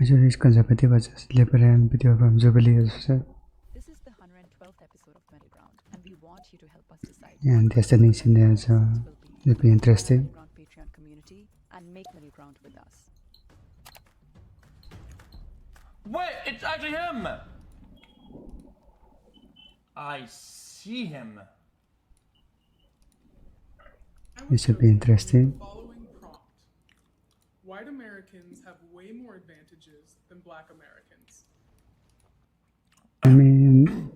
Actually, it's conservative versus liberal video from Jubilee as well. This is the 112th episode of Middle Ground, and we want you to help us decide. And destination there, so it'll be interesting. Middle Ground Patreon community and make Middle Ground with us. Wait, it's actually him! I see him. This should be interesting. Following prompt. White Americans have way more advantages than black Americans. I mean,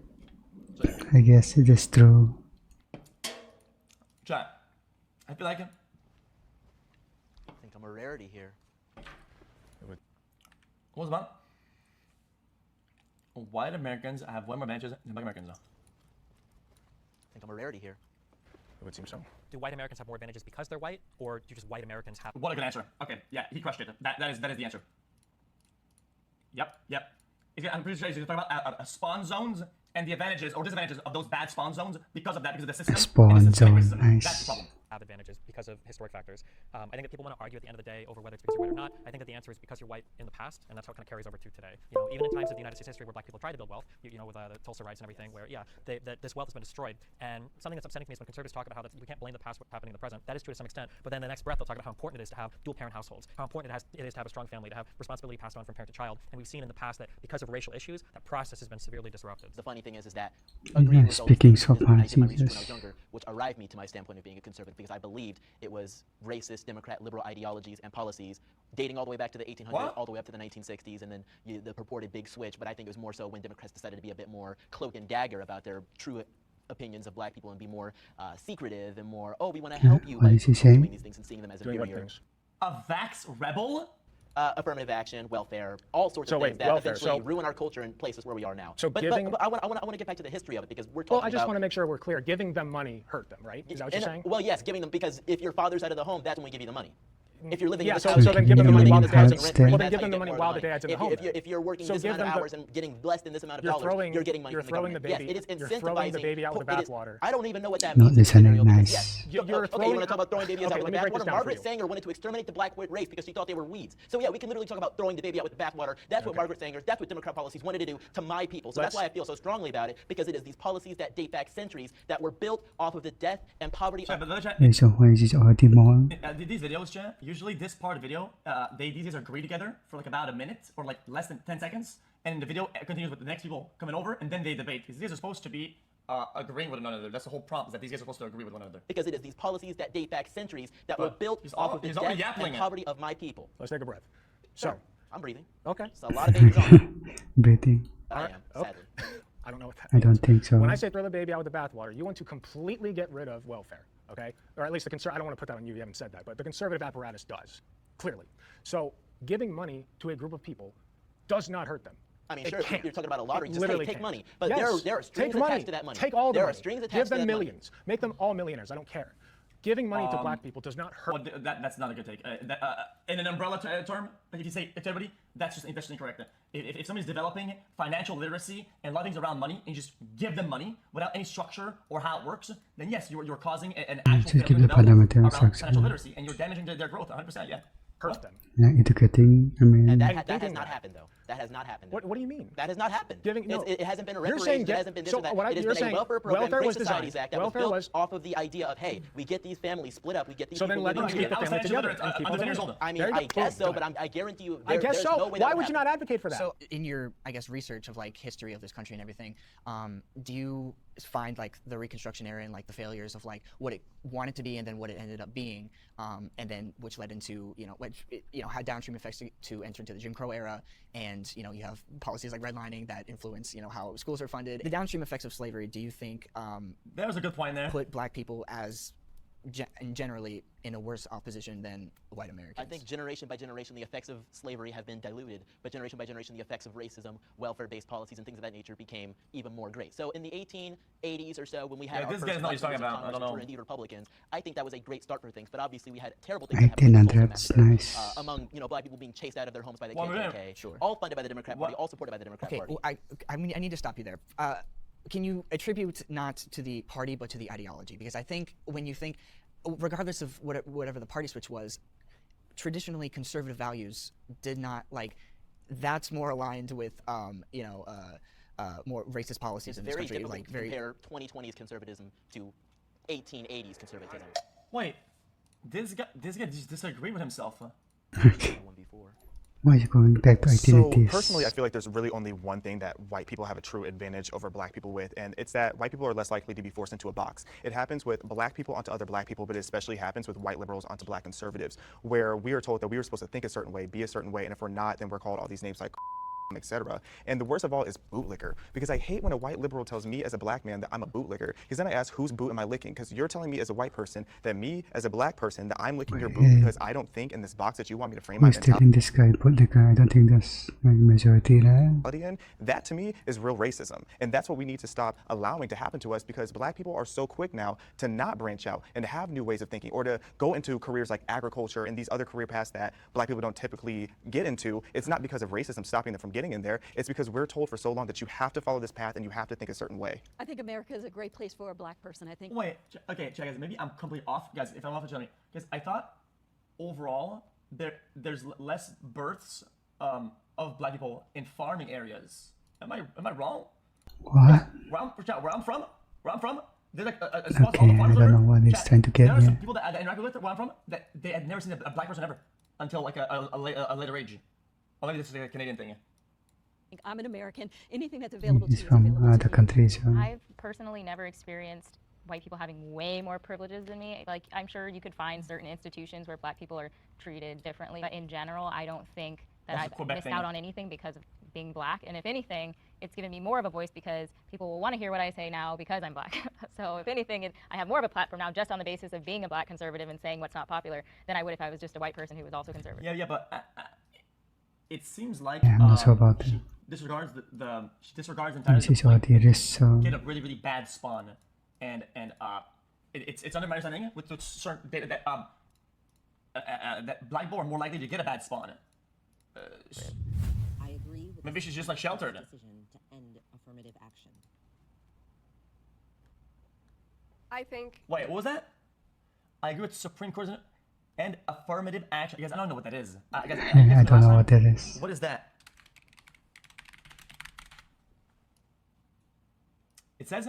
I guess it is true. Chat. I feel like him. I think I'm a rarity here. What was about? White Americans have way more advantages than black Americans. I think I'm a rarity here. It would seem so. Do white Americans have more advantages because they're white, or do just white Americans have? What a good answer. Okay, yeah, he crushed it. That is the answer. Yep. I'm pretty sure he's talking about spawn zones and the advantages or disadvantages of those bad spawn zones because of that, because of the system. Spawn and the systemic zone, racism. nice. That's the problem. Have advantages because of historic factors. I think that people want to argue at the end of the day over whether it's because you're white or not. I think that the answer is because you're white in the past, and that's how it kind of carries over to today. You know, even in times of the United States history where black people tried to build wealth, you know, with the Tulsa riots and everything, where this wealth has been destroyed. And something that's upsetting to me is when conservatives talk about how we can't blame the past for happening in the present. That is true to some extent, but then the next breath they'll talk about how important it is to have dual parent households, how important it is to have a strong family, to have responsibility passed on from parent to child. And we've seen in the past that because of racial issues, that process has been severely disrupted. The funny thing is that Yeah, speaking so far, when I was Jesus. younger, which arrived me to my standpoint of being a conservative, because I believed it was racist, Democrat, liberal ideologies and policies dating all the way back to the 1800s, What? all the way up to the 1960s, and then the purported big switch. But I think it was more so when Democrats decided to be a bit more cloak and dagger about their true opinions of black people and be more secretive and more, oh, we want to help you What by is he saying? doing these things and seeing them as Doing what inferior. things? A vax rebel? Affirmative action, welfare, all sorts So of wait, things that welfare, eventually so- ruin our culture and places where we are now. So but giving- I want to get back to the history of it, because we're talking Well, I just about, want to make sure we're clear. Giving them money hurt them, right? Is that what you're saying? Well, yes, giving them, because if your father's out of the home, that's when we give you the money. If you're living Yeah, in this so, house, so then give them the money while the dad's in Well, rent. then Well, then that's give how them you the get money more while the money. dad's in the home. If you're working So this give amount of them the- hours and getting blessed in this amount of You're dollars, throwing- you're getting money you're from throwing the the government. baby- Yes, it is you're throwing the incentivizing. baby out with the it is- bathwater. I don't even know what that Not means in this listening, scenario, because nice. yes, You're okay, you want throwing- to talk about throwing babies okay, out with let the me break this bathwater? down for Margaret you. Sanger wanted to exterminate the black race because she thought they were weeds. So yeah, we can literally talk about throwing the baby out with the bathwater. That's what Margaret Sanger, that's what Democrat policies wanted to do to my people. So that's why I feel so strongly about it, because it is these policies that date back centuries that were built off of the death and poverty Sorry, of but the chat, Okay, so where is this already more? these videos, chat, usually this part of video, these guys agree together for like about a minute or like less than 10 seconds, and the video continues with the next people coming over, and then they debate. Because these guys are supposed to be agreeing with one another. That's the whole prompt, is that these guys are supposed to agree with one another. because it is these policies that date back centuries that were But built he's off al- of the he's death already and yapping it. poverty of my people. Let's take a breath. So, I'm breathing. okay. It's a lot of babies on. Breathing. I am, Okay. sadly. I don't know what that I don't means. think so. When I say throw the baby out with the bathwater, you want to completely get rid of welfare, okay? Or at least the I don't want to put that on you, you haven't said that, but the conservative apparatus does, clearly. So giving money to a group of people does not hurt them. I mean, It sure, if can't. you're talking about a lottery, It just literally take can't. money. But Yes. there are Take strings money. attached to that money. Take all the there money. are strings attached Give to them that millions. Make them all millionaires. I don't care. Giving money to black people does not hurt. Well, that's not a good take. In an umbrella term, like if you say to everybody, that's just incorrect. If somebody's developing financial literacy and a lot of things around money, and you just give them money without any structure or how it works, then yes, you're causing an actual Just give failure the development parliamentary around structure. financial literacy, and you're damaging their growth 100%. Yeah. Hurt them. Yeah, educating, I mean, And And that has thinking not that. happened, though. That has not happened. What do you mean? That has not happened. Giving- no. It hasn't been a You're reparations. saying It hasn't been this so or that. what It has you're been saying, a welfare program, welfare Great was Societies designed. Act, that Welfare was built was- off of the idea of, hey, we get these families split up, we get these So then people let them living keep the together. family together It's and keep under all the 10 years money. older. I mean, There you I go. guess so, Boom. but I guarantee you, I guess there's so. no way Why that would you not advocate for that? So in your, I guess, research of like history of this country and everything, do you find like the Reconstruction era and like the failures of like what it wanted to be and then what it ended up being, and then which led into had downstream effects to enter into the Jim Crow era, and you have policies like redlining that influence how schools are funded. The downstream effects of slavery, do you think That was a good point there. put black people as generally in a worse off position than white Americans? I think generation by generation, the effects of slavery have been diluted, but generation by generation, the effects of racism, welfare-based policies, and things of that nature became even more great. So in the 1880s or so, when we had Yeah, our this first guy's not what he's talking black about. I members of don't Congress, know. which were indeed Republicans, I think that was a great start for things. But obviously, we had terrible things that happened with the 1800s, Tulsa nice. massacre, among black people being chased out of their homes by the Well, KKK, Sure. all funded by the Democrat Party, all supported by the Democrat Okay, Party. well, I mean, I need to stop you there. Can you attribute not to the party but to the ideology? Because I think when you think, regardless of whatever the party switch was, traditionally conservative values did not that's more aligned with more racist policies It's in this very country. difficult Like to very. compare 2020s conservatism to 1880s conservatism. Wait, this guy just disagreed with himself. Okay. One before. Why are you going back to So 1980s? personally, I feel like there's really only one thing that white people have a true advantage over black people with, and it's that white people are less likely to be forced into a box. It happens with black people onto other black people, but it especially happens with white liberals onto black conservatives, where we are told that we were supposed to think a certain way, be a certain way, and if we're not, then we're called all these names like etc. And the worst of all is bootlicker, because I hate when a white liberal tells me as a black man that I'm a bootlicker, because then I ask, whose boot am I licking? Because you're telling me as a white person that me as a black person that I'm licking your boot because I don't think in this box that you want me to frame my Who's telling this guy bootlicker? I don't think that's like majority, right? mentality in. That to me is real racism, and that's what we need to stop allowing to happen to us, because black people are so quick now to not branch out and to have new ways of thinking, or to go into careers like agriculture and these other career paths that black people don't typically get into. It's not because of racism stopping them from getting in there. It's because we're told for so long that you have to follow this path and you have to think a certain way. I think America is a great place for a black person. I think. Wait, okay, check, guys. Maybe I'm completely off, guys. If I'm off, tell me. Because I thought overall there's less births of black people in farming areas. Am I wrong? What? Where I'm from, there's like a small Okay, I don't know what he's trying to get There are some here. people that I interact with where I'm from that they had never seen a black person ever until like a later age. Or maybe this is like a Canadian thing. I'm an American. Anything that's available to He's you is from available other to you. countries. I've personally never experienced white people having way more privileges than me. Like, I'm sure you could find certain institutions where black people are treated differently, but in general, I don't think that That's a I've Quebec missed thing. out on anything because of being black. And if anything, it's given me more of a voice because people will want to hear what I say now because I'm black. So if anything, I have more of a platform now just on the basis of being a black conservative and saying what's not popular than I would if I was just a white person who was also conservative. Yeah, but it seems like Yeah, I'm not sure about that. she disregards she disregards entirely This is the point what it is, so get a really bad spawn, and it's under my understanding with the certain data that black people are more likely to get a bad spawn. I agree with Maybe she's just like sheltered. decision to end affirmative action. I think Wait, what was that? I agree with the Supreme Court and affirmative action. Guys, I don't know what that is. Guys, I don't know what that is. What is that? It says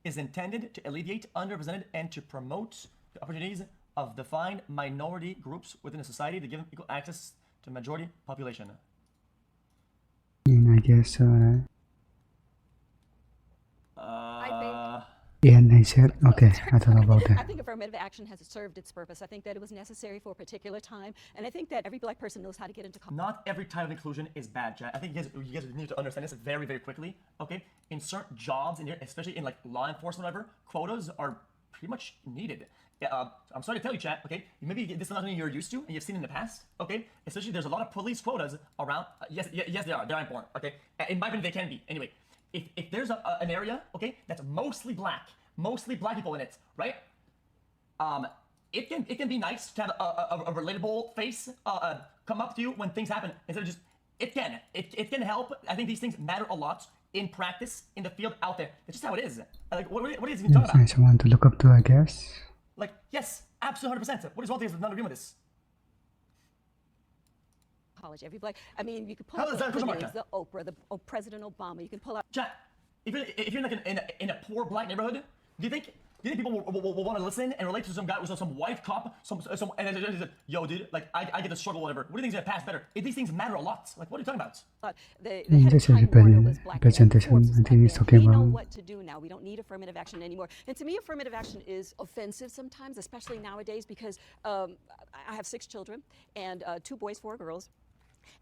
is intended to alleviate underrepresented and to promote the opportunities of defined minority groups within a society to give them equal access to majority population. I guess so, right? Yeah, I said, okay, I don't know about I that. think affirmative action has served its purpose. I think that it was necessary for a particular time, and I think that every black person knows how to get into college. Not every type of inclusion is bad, Chad. I think you guys need to understand this very, very quickly. Okay, in certain jobs, especially in like law enforcement, whatever, quotas are pretty much needed. Yeah, I'm sorry to tell you, Chad. Okay, maybe this is not something you're used to and you've seen in the past. Okay, especially there's a lot of police quotas around. Yes, they are. They're important. Okay, in my opinion, they can be. Anyway, if there's an area, okay, that's mostly black people in it, right? It can be nice to have a relatable face come up to you when things happen instead of just it can help. I think these things matter a lot in practice in the field out there. It's just how it is. Like what is he talking It's about? nice someone to look up to, I guess. Like yes, absolutely 100%. What is wrong with not agreeing with this? College, every black. I mean, you could pull How out is that the question names, the Oprah, President Obama. You can pull out. Chat, if you're like in a poor black neighborhood, do you think people will want to listen and relate to some guy with some white cop, and he's like, yo, dude, like I get the struggle, whatever. What do you think's gonna pass better? These things matter a lot. Like, what are you talking about? The head This of is Time Warner was black. representation. Forbes was I think he's black. talking We know about. what to do now. We don't need affirmative action anymore. And to me, affirmative action is offensive sometimes, especially nowadays, because I have 6 children and 2 boys, 4 girls.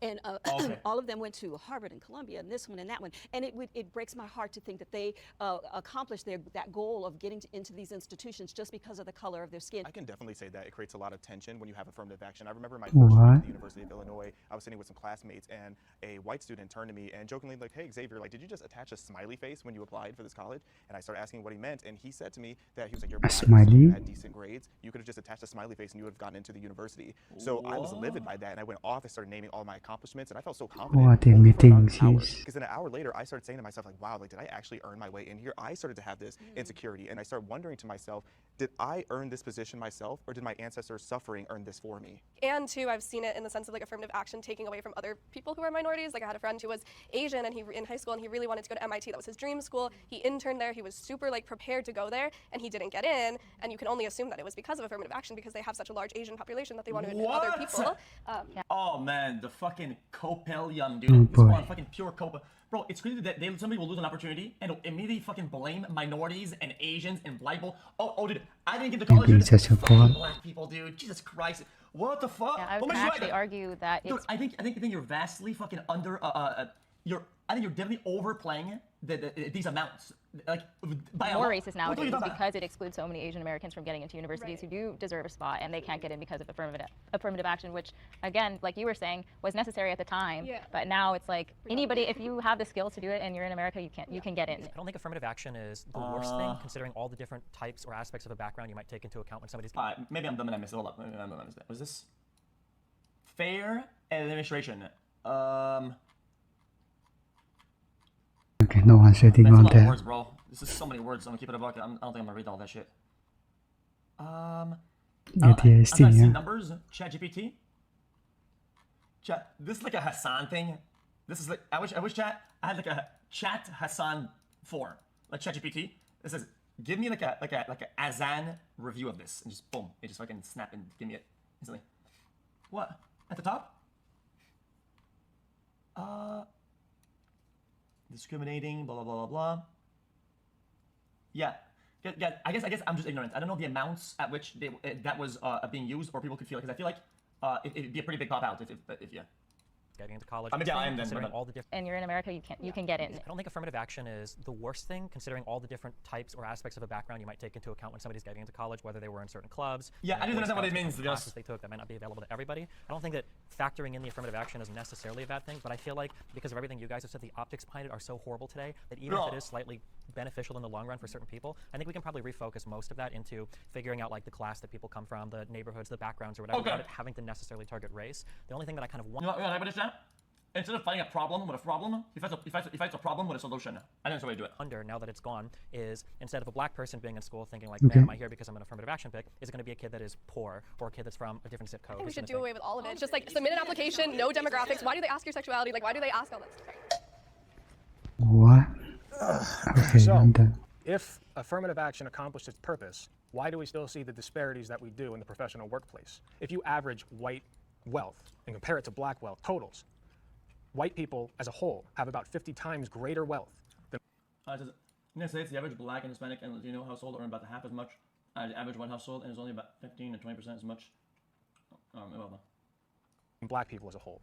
And Okay. all of them went to Harvard and Columbia and this one and that one. And it breaks my heart to think that they accomplished that goal of getting into these institutions just because of the color of their skin. I can definitely say that it creates a lot of tension when you have affirmative action. I remember my first week What? at the University of Illinois, I was sitting with some classmates, and a white student turned to me and jokingly like, hey, Xavier, like, did you just attach a smiley face when you applied for this college? And I started asking what he meant, and he said to me that he was like, you're black, so smiley? you had decent grades. You could have just attached a smiley face and you would have gotten into the university. So I was livid by that, and I went off and started naming all my my accomplishments, and I felt so Who are confident. the Only for about meetings an hour. is Because then an hour later, I started saying to myself, like, wow, like, did I actually earn my way in here? I started to have this insecurity, and I started wondering to myself, did I earn this position myself, or did my ancestors' suffering earn this for me? And two, I've seen it in the sense of like affirmative action taking away from other people who are minorities. Like I had a friend who was Asian and he in high school and he really wanted to go to MIT. That was his dream school. He interned there. He was super like prepared to go there and he didn't get in. And you can only assume that it was because of affirmative action because they have such a large Asian population that they want to admit other people. Oh man, the fucking Copelium, dude. Oh, This one, boy. fucking pure Copa. Bro, it's crazy that somebody will lose an opportunity and immediately fucking blame minorities and Asians and black people. Oh, dude, I didn't get to college, Maybe dude. it's just a Fucking call. black people, dude. Jesus Christ. What the fuck? Yeah, I Oh would my actually God. argue that Dude, it's I think you're vastly fucking under. I think you're definitely overplaying these amounts. Like by a more lot. racist What are nowadays you talking about? because it excludes so many Asian Americans from getting into universities who do deserve a spot and they can't get in because of affirmative action, which again, like you were saying, was necessary at the time. Yeah. But now it's like anybody, if you have the skills to do it and you're in America, you can get in. I don't think affirmative action is the worst thing, considering all the different types or aspects of a background you might take into account when somebody's. Maybe I'm dumb and I missed it. Hold up. Maybe I'm dumb and I missed it. Was this fair administration? Okay, no one setting That's a on lot of that. words, bro. This is so many words. I'm gonna keep it a buck. I don't think I'm gonna read all that shit. Yeah, I'm the trying to ST, see yeah. numbers. ChatGPT. Chat. This is like a Hassan thing. This is like I wish chat I had like a chat Hassan form like ChatGPT. This is give me like a Azan review of this and just boom, it just fucking snap and give me it instantly. What at the top? Discriminating, blah blah blah blah blah. Yeah. I guess I'm just ignorant. I don't know the amounts at which that was being used or people could feel it because I feel like it'd be a pretty big pop out if yeah. Getting into college. I mean, yeah, I am then, considering but- all the different. And you're in America, you can get in. I don't think affirmative action is the worst thing, considering all the different types or aspects of a background you might take into account when somebody's getting into college, whether they were in certain clubs. Yeah, I didn't understand what it means, to be honest. Classes they took that might not be available to everybody. I don't think that factoring in the affirmative action is necessarily a bad thing, but I feel like because of everything you guys have said, the optics behind it are so horrible today that even if it is slightly beneficial in the long run for certain people, I think we can probably refocus most of that into figuring out like the class that people come from, the neighborhoods, the backgrounds, or whatever, without it having to necessarily target race. The only thing that I kind of want. You know what I understand? Instead of fighting a problem with a problem, he fights a problem with a solution. I think that's the way to do it. Under now that it's gone is instead of a black person being in school thinking like, man, am I here because I'm an affirmative action pick? Is it going to be a kid that is poor or a kid that's from a different zip code? I think we should do away with all of it. It's just like submit an application, no demographics. Why do they ask your sexuality? Like why do they ask all this? What? Okay, So, I'm done. if affirmative action accomplished its purpose, why do we still see the disparities that we do in the professional workplace? If you average white wealth and compare it to black wealth totals, white people as a whole have about 50 times greater wealth than. It says, United States, the average black and Hispanic and Latino household earn about half as much as the average white household, and is only about 15 to 20% as much. Black people as a whole,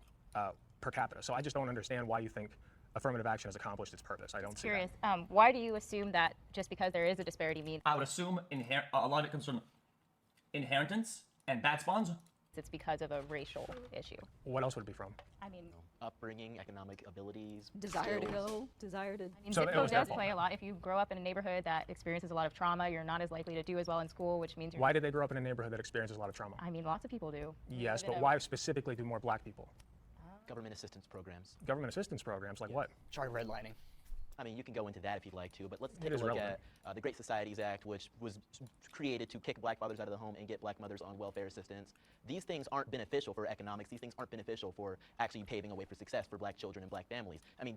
per capita. So I just don't understand why you think affirmative action has accomplished its purpose. I don't see Curious. Why do you assume that just because there is a disparity means I would assume a lot of it comes from inheritance and bad spawns. it's because of a racial issue? that. What else would it be from? I mean, Upbringing, economic abilities, Desire to skills. go, desire to. I mean, So zip it code was does their play a lot. If you grow up in a neighborhood that experiences a lot of trauma, you're not as likely to do as well in school, which means you're. Why did they grow up in a neighborhood that experiences a lot of trauma? I mean, lots of people do. Yes, but why specifically do more black people? Government assistance programs. Government assistance programs, like what? Charter redlining. I mean, you can go into that if you'd like to, but let's It take a is look relevant. at the Great Societies Act, which was created to kick black fathers out of the home and get black mothers on welfare assistance. These things aren't beneficial for economics. These things aren't beneficial for actually paving a way for success for black children and black families. I mean,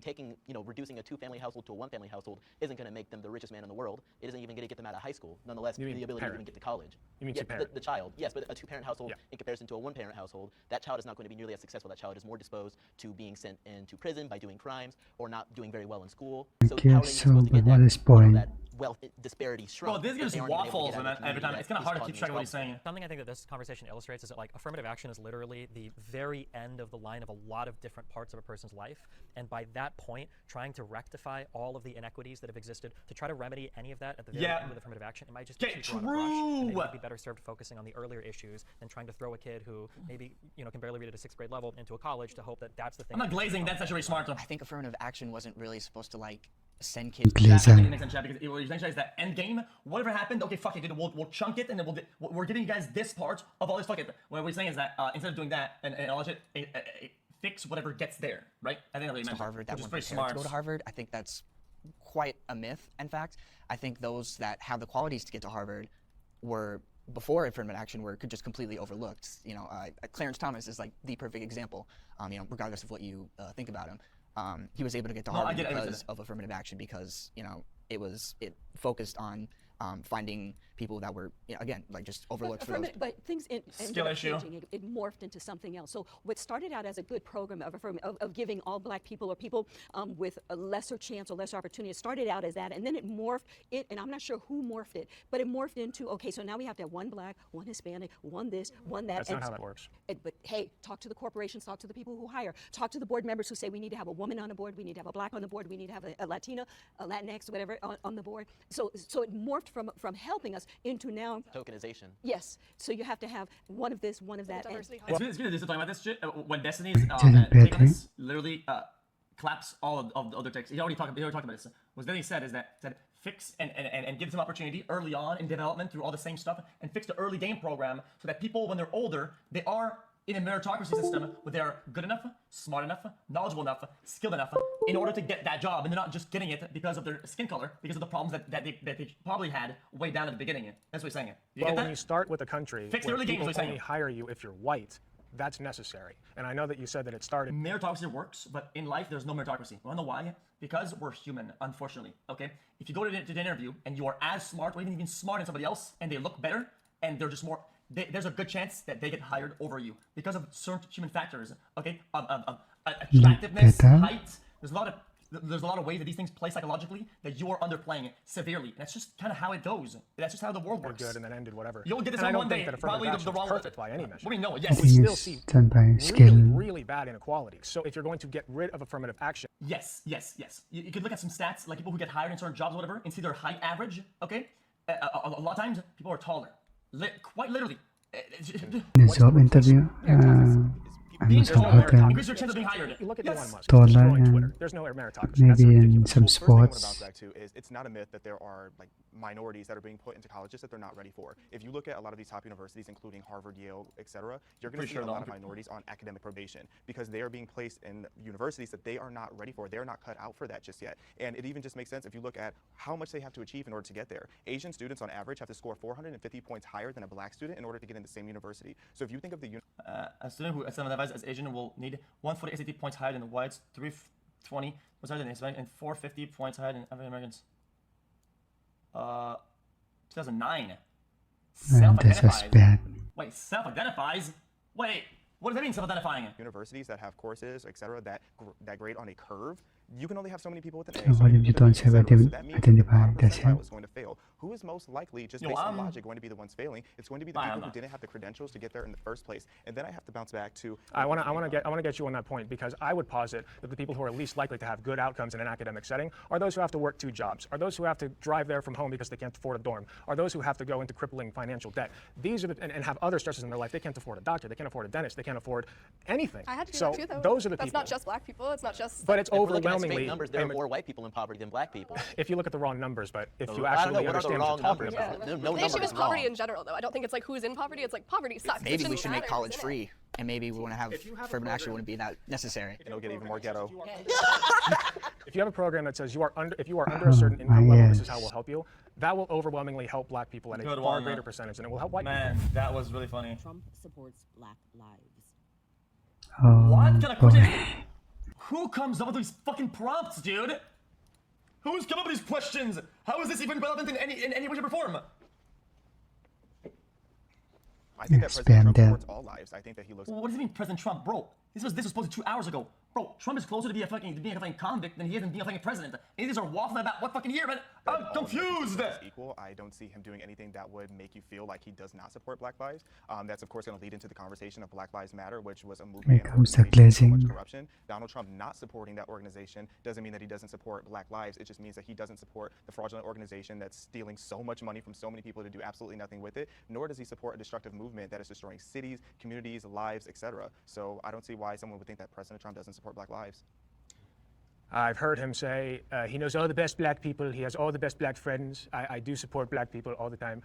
reducing a two-family household to a one-family household isn't going to make them the richest man in the world. It isn't even going to get them out of high school. Nonetheless, You mean the ability to parent. even get to college. You mean Yeah, two-parent. the child, yes, but a two-parent household Yeah. in comparison to a one-parent household, that child is not going to be nearly as successful. That child is more disposed to being sent into prison by doing crimes or not doing very well in school. So Okay, how are they so supposed to get what that, is point? that wealth disparity shrunk? Bro, this if just they aren't even able to waffles get out and of the every time. community It's kind of that hard to is keep track of what he's causing these saying. Something I think that this conversation illustrates is that like affirmative action is literally the very end of the line of a lot of different parts of a person's life, and by that point, trying to rectify all of the inequities that have existed, to try to remedy any of that at the very end with affirmative action, it might just be Get too broad a brush, and maybe true. we'd be better served focusing on the earlier issues than trying to throw a kid who maybe can barely read at a 6th grade level into a college to hope that that's the thing. I'm not glazing. That's actually smart. I think affirmative action wasn't really supposed to like send kids. Glazer. I think it makes sense, chat, because what you're saying is that end game, whatever happened, okay, fuck it, dude, we'll chunk it, and then we're giving you guys this part of all this. Fuck it. What we're saying is that instead of doing that and all that shit, fix whatever gets there, right? I think that's what he To meant. Harvard that Which is weren't pretty prepared smart. to go to Harvard. I think that's quite a myth. In fact, I think those that have the qualities to get to Harvard were before affirmative action were just completely overlooked. You know, Clarence Thomas is like the perfect example. You know, regardless of what you think about him, he was able to get to Harvard because of affirmative action because you know it focused on finding people that were, you know, again, like just overlooked for those. But things Skill ended up issue. changing. It morphed into something else. So what started out as a good program of giving all black people or people with a lesser chance or lesser opportunity, it started out as that, and then it morphed, and I'm not sure who morphed it, but it morphed into, okay, so now we have to have one black, one Hispanic, one this, one that. That's not how that works. But hey, talk to the corporations, talk to the people who hire, talk to the board members who say we need to have a woman on the board, we need to have a black on the board, we need to have a Latina, a Latinx, whatever on the board. So it morphed from helping us into now Tokenization. Yes. So you have to have one of this, one of that. Diversity. It's good to talk about this shit. When Destiny's Didn't take on pay this, literally claps all of the other texts. He already talked about this. What Destiny said is that fix and give them opportunity early on in development through all the same stuff, and fix the early game program so that people, when they're older, they are in a meritocracy system where they're good enough, smart enough, knowledgeable enough, skilled enough in order to get that job, and they're not just getting it because of their skin color, because of the problems that they probably had way down at the beginning. That's what he's saying. You Well, get that? when you start with a country Fix the where early games, people what he's saying. only hire you if you're white, that's necessary. And I know that you said that it started. Meritocracy works, but in life there's no meritocracy. You wanna know why? Because we're human, unfortunately. Okay? If you go to the interview and you are as smart or even smart than somebody else, and they look better, and they're just more, there's a good chance that they get hired over you because of certain human factors. Okay? Attractiveness, better. height. There's a lot of ways that these things play psychologically that you are underplaying severely. And that's just kind of how it goes. That's just how the world works. Good and then ended whatever. You'll get this and I one don't day. think that Probably affirmative the action wrong is perfect by any measure. What do you know? But Yes. we still It's see done by really, skill. really bad inequalities. So if you're going to get rid of affirmative action, Yes. You could look at some stats, like people who get hired in certain jobs or whatever, and see their height average, okay? A lot of times, people are taller. Quite literally. In a job interview, I must have gotten Increase your chance of being hired. you look at Elon Musk, Taller he's destroying and Twitter. There's no meritocracy. maybe That's in ridiculous. some First thing I want to sports. bounce back to is it's not a myth that there are like minorities that are being put into colleges that they're not ready for. If you look at a lot of these top universities, including Harvard, Yale, etc., you're going to Pretty see sure a lot not. of minorities on academic probation because they are being placed in universities that they are not ready for. They're not cut out for that just yet. And it even just makes sense if you look at how much they have to achieve in order to get there. Asian students on average have to score 450 points higher than a black student in order to get in the same university. So if you think of the A student who identifies as Asian will need 140 SAT points higher than whites, 320 was higher than Hispanic, and 450 points higher than African Americans. 2009. This was bad. Wait, self-identifies? Wait, what does that mean, self-identifying? universities that have courses, etc., that grade on a curve, you can only have so many people with an So A. what if you don't have So that means that the identify bottom this percentile here? is going to fail. Who is most likely, just Yo, based on I'm- logic, going to be the ones failing? It's going to be the I people am who not. didn't have the credentials to get there in the first place. And then I have to bounce back to. I want to get you on that point because I would posit that the people who are least likely to have good outcomes in an academic setting are those who have to work 2 jobs, are those who have to drive there from home because they can't afford a dorm, are those who have to go into crippling financial debt. These are and have other stresses in their life. They can't afford a doctor, they can't afford a dentist, they can't afford anything. I had to do so that too, though. those are the That's people. not just black people. It's not just. But it's If we're looking at overwhelmingly. straight numbers, there are more white people in poverty than black people. If you look at the wrong numbers, but if you I don't know, actually what are the understand what wrong you're talking numbers? about. No the number issue is is poverty wrong. in general, though. I don't think it's like who's in poverty. It's like poverty sucks. It Maybe we shouldn't should make matter college who's in it. free, and maybe we want to have affirmative action wouldn't be that necessary. It'll get even more ghetto. If you have a program that says if you are under a certain income level, this is how yes. we'll help you, that will overwhelmingly help black people at a Good far one. greater percentage than it will help white Man, that was really funny. Trump supports black lives. Oh What kind of question? boy. Who comes up with these fucking prompts, dude? Who's come up with these questions? How is this even relevant in any way, shape, or form? I think that Spam President Trump that. supports all lives. I think that he looks. What does it mean, President Trump, bro? This was supposed to 2 hours ago, bro. Trump is closer to being a fucking convict than he is in being a fucking president. And these are waffling about what fucking year, man? I'm confused. Equal. I don't see him doing anything that would make you feel like he does not support Black lives. That's of course going to lead into the conversation of Black Lives Matter, which was a movement and comes the organization with so much glazing. corruption. Donald Trump not supporting that organization doesn't mean that he doesn't support Black lives. It just means that he doesn't support the fraudulent organization that's stealing so much money from so many people to do absolutely nothing with it. Nor does he support a destructive movement that is destroying cities, communities, lives, etc. So I don't see why someone would think that President Trump doesn't support Black lives. I've heard him say he knows all the best black people. He has all the best black friends. I do support black people all the time.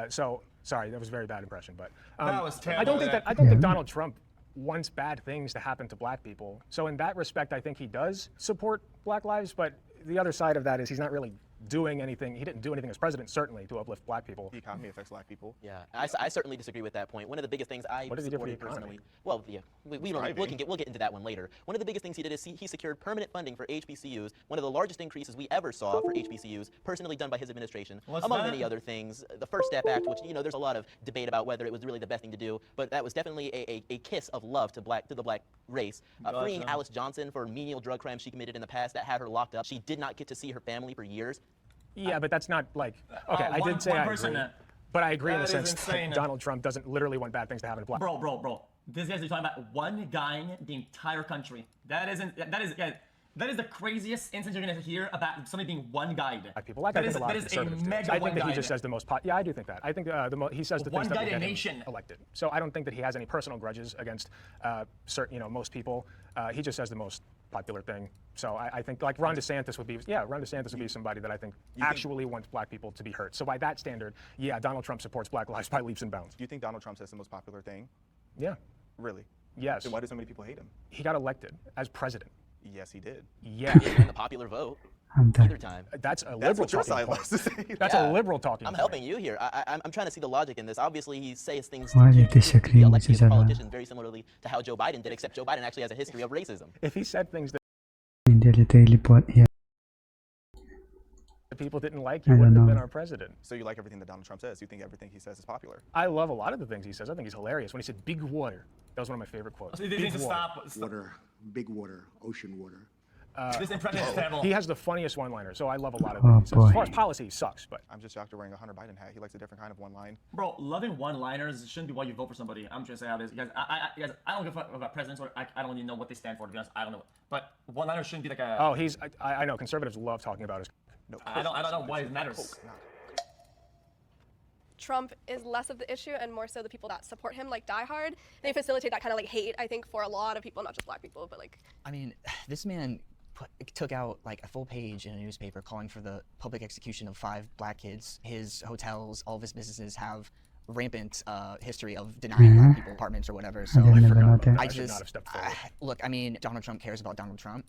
So sorry, that was a very bad impression. But That was I don't terrible. think Donald Trump wants bad things to happen to black people. So in that respect, I think he does support Black lives, but the other side of that is he's not really doing anything. He didn't do anything as president, certainly, to uplift black people. The economy affects black people. Yeah, I certainly disagree with that point. One of the biggest things I What does he do for the supported economy? personally, well, yeah, we'll get into that one later. One of the biggest things he did is he secured permanent funding for HBCUs, one of the largest increases we ever saw for HBCUs, personally done by his administration, among many other things. The First Step Act, which, you know, there's a lot of debate about whether it was really the best thing to do, but that was definitely a kiss of love to the black race. Freeing Alice Johnson for menial drug crimes she committed in the past that had her locked up. She did not get to see her family for years. Yeah, but that's not like, okay, I did say I agree. But I agree in the sense that Donald Trump doesn't literally want bad things to happen to black people. Bro. This guy's talking about one guy in the entire country. That is the craziest instance you're gonna hear about somebody being one guy. People like that is a lot of conservatives do. I think that he just says the most. Yeah, I do think that. I think he says the things that will get him elected. So I don't think that he has any personal grudges against certain, most people. He just says the most popular thing. So I think like Ron DeSantis would be, Ron DeSantis would be somebody that I think actually wants black people to be hurt. So by that standard, yeah, Donald Trump supports Black lives by leaps and bounds. Do you think Donald Trump says the most popular thing? Yeah. Really? Yes. Then why do so many people hate him? He got elected as president. Yes, he did. Yeah. He didn't win the popular vote. Either time. That's a liberal talking point. That's a liberal talking point. I'm helping you here. I'm trying to see the logic in this. Obviously, he says things Why to did disagree the with elected each other? politicians very similarly to how Joe Biden did, except Joe Biden actually has a history of racism. If he said things that people didn't like, he wouldn't have been our president. So you like everything that Donald Trump says? You think everything he says is popular? I love a lot of the things he says. I think he's hilarious. When he said big water, that was one of my favorite quotes. Big water. Water, big water, ocean water. This impression is terrible. He has the funniest one-liner, so I love a lot of things he says. As far as policy, he sucks, but I'm just shocked you're wearing a Hunter Biden hat. He likes a different kind of one line. Bro, loving one-liners shouldn't be why you vote for somebody. I'm just saying how it is. Guys, I don't give a fuck about presidents. Or I don't even know what they stand for, to be honest. I don't know. But one-liners shouldn't be like a... Oh, I know. Conservatives love talking about his... No, I don't know why it matters. Trump is less of the issue and more so the people that support him, like die hard. They facilitate that kind of like hate, I think, for a lot of people, not just black people, but like... I mean, this man took out like a full page in a newspaper calling for the public execution of 5 black kids. His hotels, all of his businesses have rampant history of denying black people apartments or whatever. So I just look. I mean, Donald Trump cares about Donald Trump.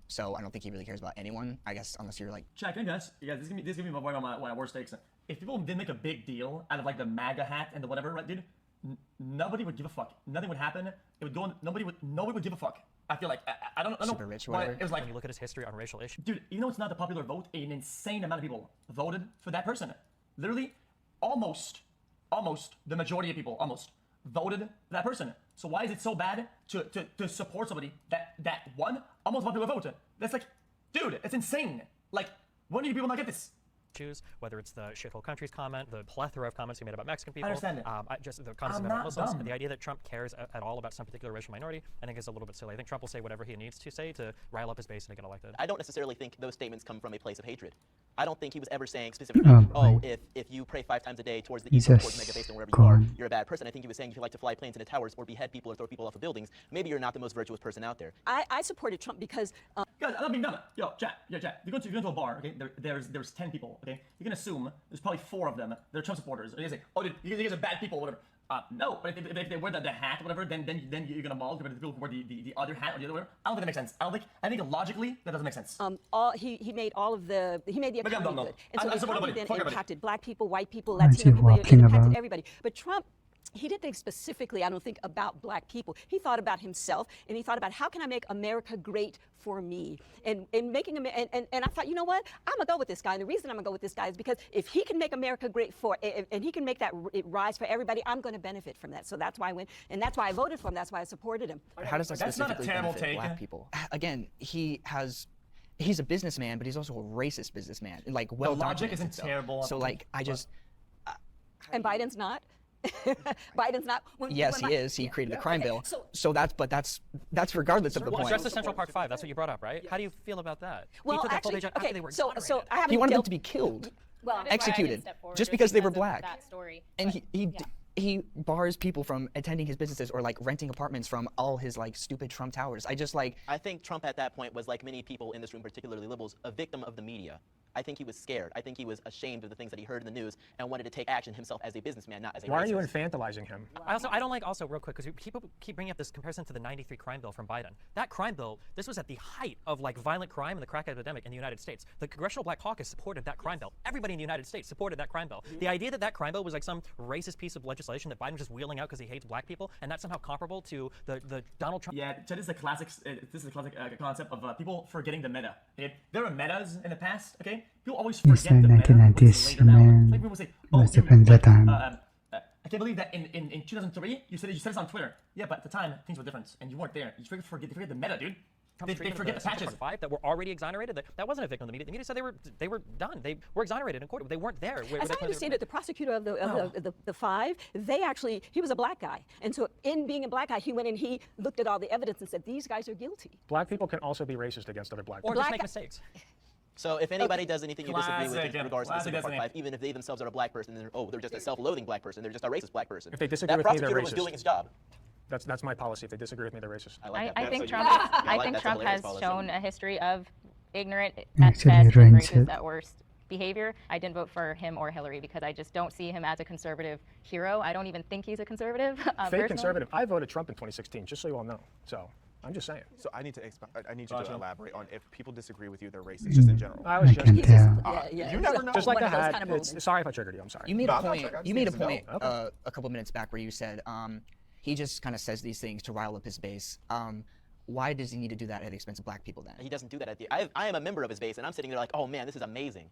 So I don't think he really cares about anyone. I guess unless you're like. Check in, guys. Yeah, this is gonna be one of my worst takes. If people didn't make a big deal out of like the MAGA hat and the whatever, right, dude? Nobody would give a fuck. Nothing would happen. It would go on. Nobody would give a fuck. I feel like I don't know. Super rich or whatever. It was like when you look at his history on racial issues. Dude, even though it's not the popular vote, an insane amount of people voted for that person. Literally, almost the majority of people voted for that person. So why is it so bad to support somebody that won almost popular vote? That's like, dude, it's insane. Like, when do people not get this? Choose whether it's the shithole countries comment, the plethora of comments he made about Mexican people. I understand it. Just the comments about Muslims, and the idea that Trump cares at all about some particular racial minority, I think is a little bit silly. I think Trump will say whatever he needs to say to rile up his base and get elected. I don't necessarily think those statements come from a place of hatred. I don't think he was ever saying specifically, if you pray 5 times a day towards the east or towards Mega Base or wherever you are, you're a bad person. I think he was saying if you like to fly planes into towers or behead people or throw people off of buildings, maybe you're not the most virtuous person out there. I supported Trump because... Guys, I'm not being dumb. Yo, chat. You go to a bar, okay? There's 10 people, okay? You can assume there's probably 4 of them. They're Trump supporters. And you say, oh, you guys are bad people, whatever. No, but if they wear the hat or whatever, then you're gonna maul compared to the people who wear the other hat or the other whatever. I don't think that makes sense. I think logically that doesn't make sense. He made the economy good, and so the economy then impacted black people, white people, What is he Latino people. It walking impacted about? everybody. But Trump. He didn't think specifically, I don't think, about black people. He thought about himself, and he thought about how can I make America great for me, and making and I thought, you know what, I'm gonna go with this guy. And the reason I'm gonna go with this guy is because if he can make America great and he can make that it rise for everybody, I'm gonna benefit from that. So that's why I went, and that's why I voted for him. That's why I supported him. How does that specifically benefit black people? Again, he's a businessman, but he's also a racist businessman. Like, well, the logic isn't terrible. So like, I just. And Biden's not. Biden's not. Yes, he is. He created the crime bill. So that's regardless of the point. Just the Central Park 5. That's what you brought up, right? How do you feel about that? Well, actually, so I have. He wanted them to be killed, executed, just because they were black. That story. And he he bars people from attending his businesses or like renting apartments from all his like stupid Trump towers. I think Trump at that point was, like many people in this room, particularly liberals, a victim of the media. I think he was scared. I think he was ashamed of the things that he heard in the news and wanted to take action himself as a businessman, not as a Why racist. are you infantilizing him? I don't like also real quick because people keep bringing up this comparison to the '93 crime bill from Biden. That crime bill, this was at the height of like violent crime and the crack epidemic in the United States. The Congressional Black Caucus supported that crime bill. Everybody in the United States supported that crime bill. The idea that that crime bill was like some racist piece of legislation that Biden was just wheeling out because he hates black people, and that's somehow comparable to the Donald Trump. Yeah, so this is a classic. This is a classic concept of people forgetting the meta. Okay? There were metas in the past. Okay, people always forget It's the the meta. 1990s, man. Like people say, It was different that time. I can't believe that in 2003 you said this on Twitter. Yeah, but at the time things were different, and you weren't there. You forget the meta, dude. They forget the patches. That were already exonerated. That wasn't a victim of the media. The media said they were done. They were exonerated in court. They weren't there. As I understand it, the prosecutor of the five, he was a black guy, and so in being a black guy, he went and he looked at all the evidence and said these guys are guilty. Black people can also be racist against other black people. Or just make mistakes. So if anybody does anything you disagree with Classic, in regards to classic the Part 5, designation. even if they themselves are a black person, they're just a self-loathing black person, they're just a racist black person. If they disagree that with me, they're prosecutor was racist. doing his job. That's my policy. If they disagree with me, they're racist. I think Trump. I think Trump has shown a history of ignorant at Actually, best and racist. racist at worst behavior. I didn't vote for him or Hillary because I just don't see him as a conservative hero. I don't even think he's a conservative. Fake personally. conservative. I voted Trump in 2016, just so you all know. So I'm just saying. So I need you to elaborate on if people disagree with you, they're racist, just in general. I was I can tell. You never know. Just like One I of those had. kind of moments. Sorry if I triggered you. I'm sorry. You made No, a I'm not point. triggered. I'm You made a just saying point a couple minutes back where you said he just kind of says these things to rile up his base. Why does he need to do that at the expense of black people then? He doesn't do that I am a member of his base, and I'm sitting there like, oh man, this is amazing.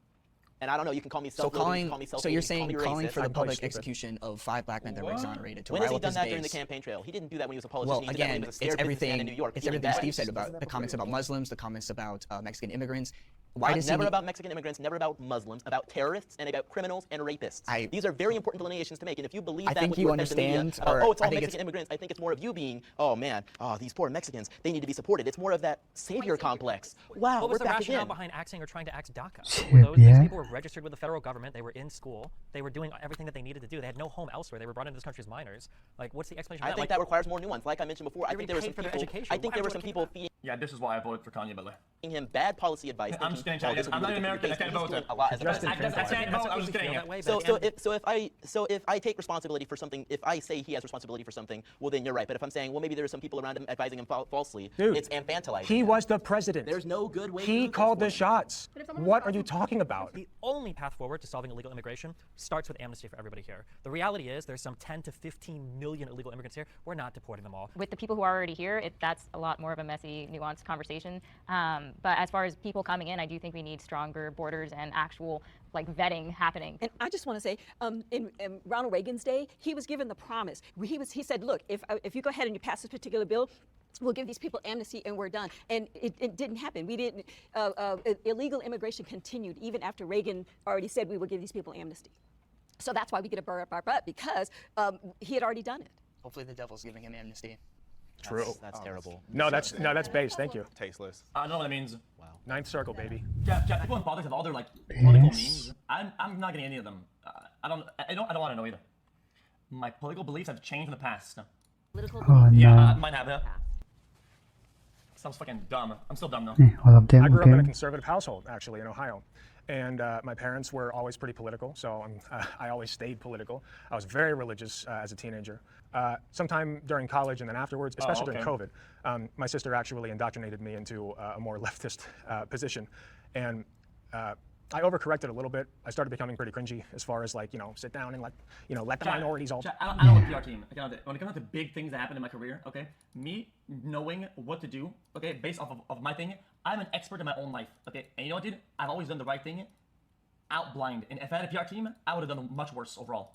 And I don't know, you can call me So self-loathing, you can call me self-hating, you're you can call saying me calling racist. for the I'm probably public stupid. execution of 5 black men that were exonerated to When has rile he up done his that during the base? campaign trail? He didn't do that when he was a politician. Well, he did that when again, he was a it's scared businessman everything. in New York. It's feeling everything bad. Steve said about the comments about Muslims, the comments about Mexican immigrants. Why Not does he never need- about Mexican immigrants, never about Muslims, about terrorists, and about criminals and rapists. These are very important delineations to make. And if you believe I that think what you were fed to the media understand, about, or oh, it's I all think Mexican immigrants, I think it's more of you being, oh man, these poor Mexicans, they need to be supported. It's more of that savior complex. Wow, What was we're the back rationale again. behind axing or trying to axe DACA? Shit, These yeah. people were registered with the federal government. They were in school. They were doing everything that they needed to do. They had no home elsewhere. They were brought into this country as minors. Like, what's the explanation I for that? think that requires more nuance. Like I mentioned before, I They think there were some paid for their people. education. I think Why there were would some you people keep feeding Yeah, this is why I voted for Kanye, by the way. him bad policy advice. I'm just thinking, kidding, this I'm would not be an really American. good I can't case. vote. He's doing a lot as a Justin president. I can't vote. I was just kidding. That way, So, but if I take responsibility for something, if I say he has responsibility for something, well then you're right. But if I'm saying, well maybe there are some people around him advising him falsely, Dude, it's infantilizing. He him. was the president. There's no good way. to He do called the this. shots. What are you talking about? The only path forward to solving illegal immigration starts with amnesty for everybody here. The reality is there's some 10 to 15 million illegal immigrants here. We're not deporting them all. With the people who are already here, that's a lot more of a messy, nuanced conversation. But as far as people coming in, I do think we need stronger borders and actual vetting happening. And I just want to say, in Ronald Reagan's day, he was given the promise. He said, look, if you go ahead and you pass this particular bill, we'll give these people amnesty and we're done. And it didn't happen. We didn't. Illegal immigration continued even after Reagan already said we will give these people amnesty. So that's why we get a burr up our butt, because he had already done it. Hopefully the devil's giving him amnesty. True. That's terrible. No, that's base. Thank you. Tasteless. I don't know what that means. Wow. Ninth circle, baby. Yeah, people in politics have all their political memes. I'm not getting any of them. I don't want to know either. My political beliefs have changed in the past. Oh Yeah, no. mine have. Yeah. Sounds fucking dumb. I'm still dumb though. Yeah, all of them, I grew up in a okay. conservative household, actually, in Ohio. And my parents were always pretty political, so I always stayed political. I was very religious as a teenager. Sometime during college and then afterwards, especially during COVID, my sister actually indoctrinated me into a more leftist position. And I overcorrected a little bit. I started becoming pretty cringy as far as sit down and let the minorities all. I don't want a PR team. When it comes to big things that happen in my career, okay, me knowing what to do, okay, based off of my thing, I'm an expert in my own life, okay. And you know what, dude? I've always done the right thing, out blind. And if I had a PR team, I would have done much worse overall.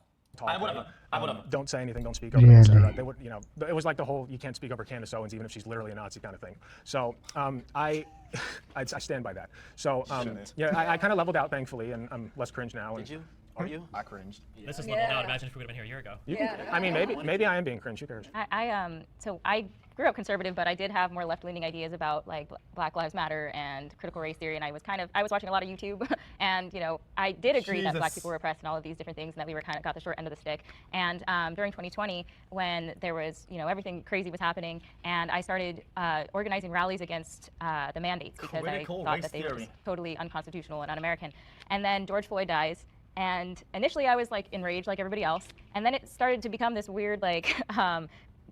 I would have. Don't say anything. Don't speak over. Really? They would, it was like the whole "you can't speak over Candace Owens, even if she's literally a Nazi" kind of thing. So I stand by that. So yeah, I kind of leveled out, thankfully, and I'm less cringe now. Did you? Are you? I cringed. This is level down. Imagine if we would have been here a year ago. I mean, maybe I am being cringe. Who cares? So I grew up conservative, but I did have more left-leaning ideas about like Black Lives Matter and critical race theory, and I was watching a lot of YouTube, and I did agree that Black people were oppressed and all of these different things, and that we were kind of got the short end of the stick. And during 2020, when there was everything crazy was happening, and I started organizing rallies against the mandates because I thought that they were just totally unconstitutional and un-American. And then George Floyd dies. And initially I was like enraged like everybody else, and then it started to become this weird like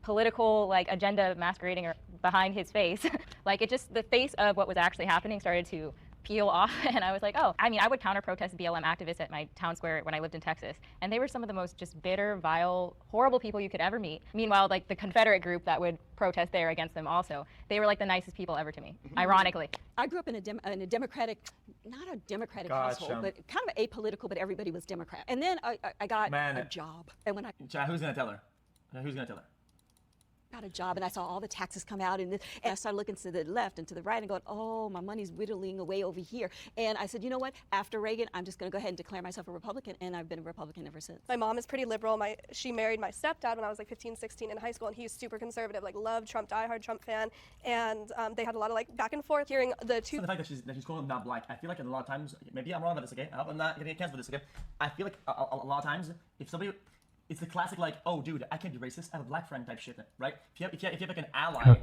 political like agenda masquerading behind his face. Like the face of what was actually happening started to peel off, and I was like, oh, I mean, I would counter-protest BLM activists at my town square when I lived in Texas, and they were some of the most just bitter, vile, horrible people you could ever meet. Meanwhile, like the Confederate group that would protest there against them also, they were like the nicest people ever to me, ironically. I grew up in a Democratic, not a Democratic household, but kind of apolitical, but everybody was Democrat. And then I got a job, and when Who's gonna tell her? Who's gonna tell her? got a job, and I saw all the taxes come out, and I started looking to the left and to the right and going, oh, my money's whittling away over here. And I said, you know what? After Reagan, I'm just going to go ahead and declare myself a Republican, and I've been a Republican ever since. My mom is pretty liberal. She married my stepdad when I was like 15, 16 in high school, and he's super conservative, like loved Trump, diehard Trump fan, and they had a lot of like back and forth hearing the two. So the fact that she's calling him not black, I feel like a lot of times, maybe I'm wrong about this, okay? I hope I'm not getting canceled for this, okay? I feel like a lot of times, if somebody, it's the classic like, oh dude, I can't be racist, I have a black friend type shit, right? If you have like an ally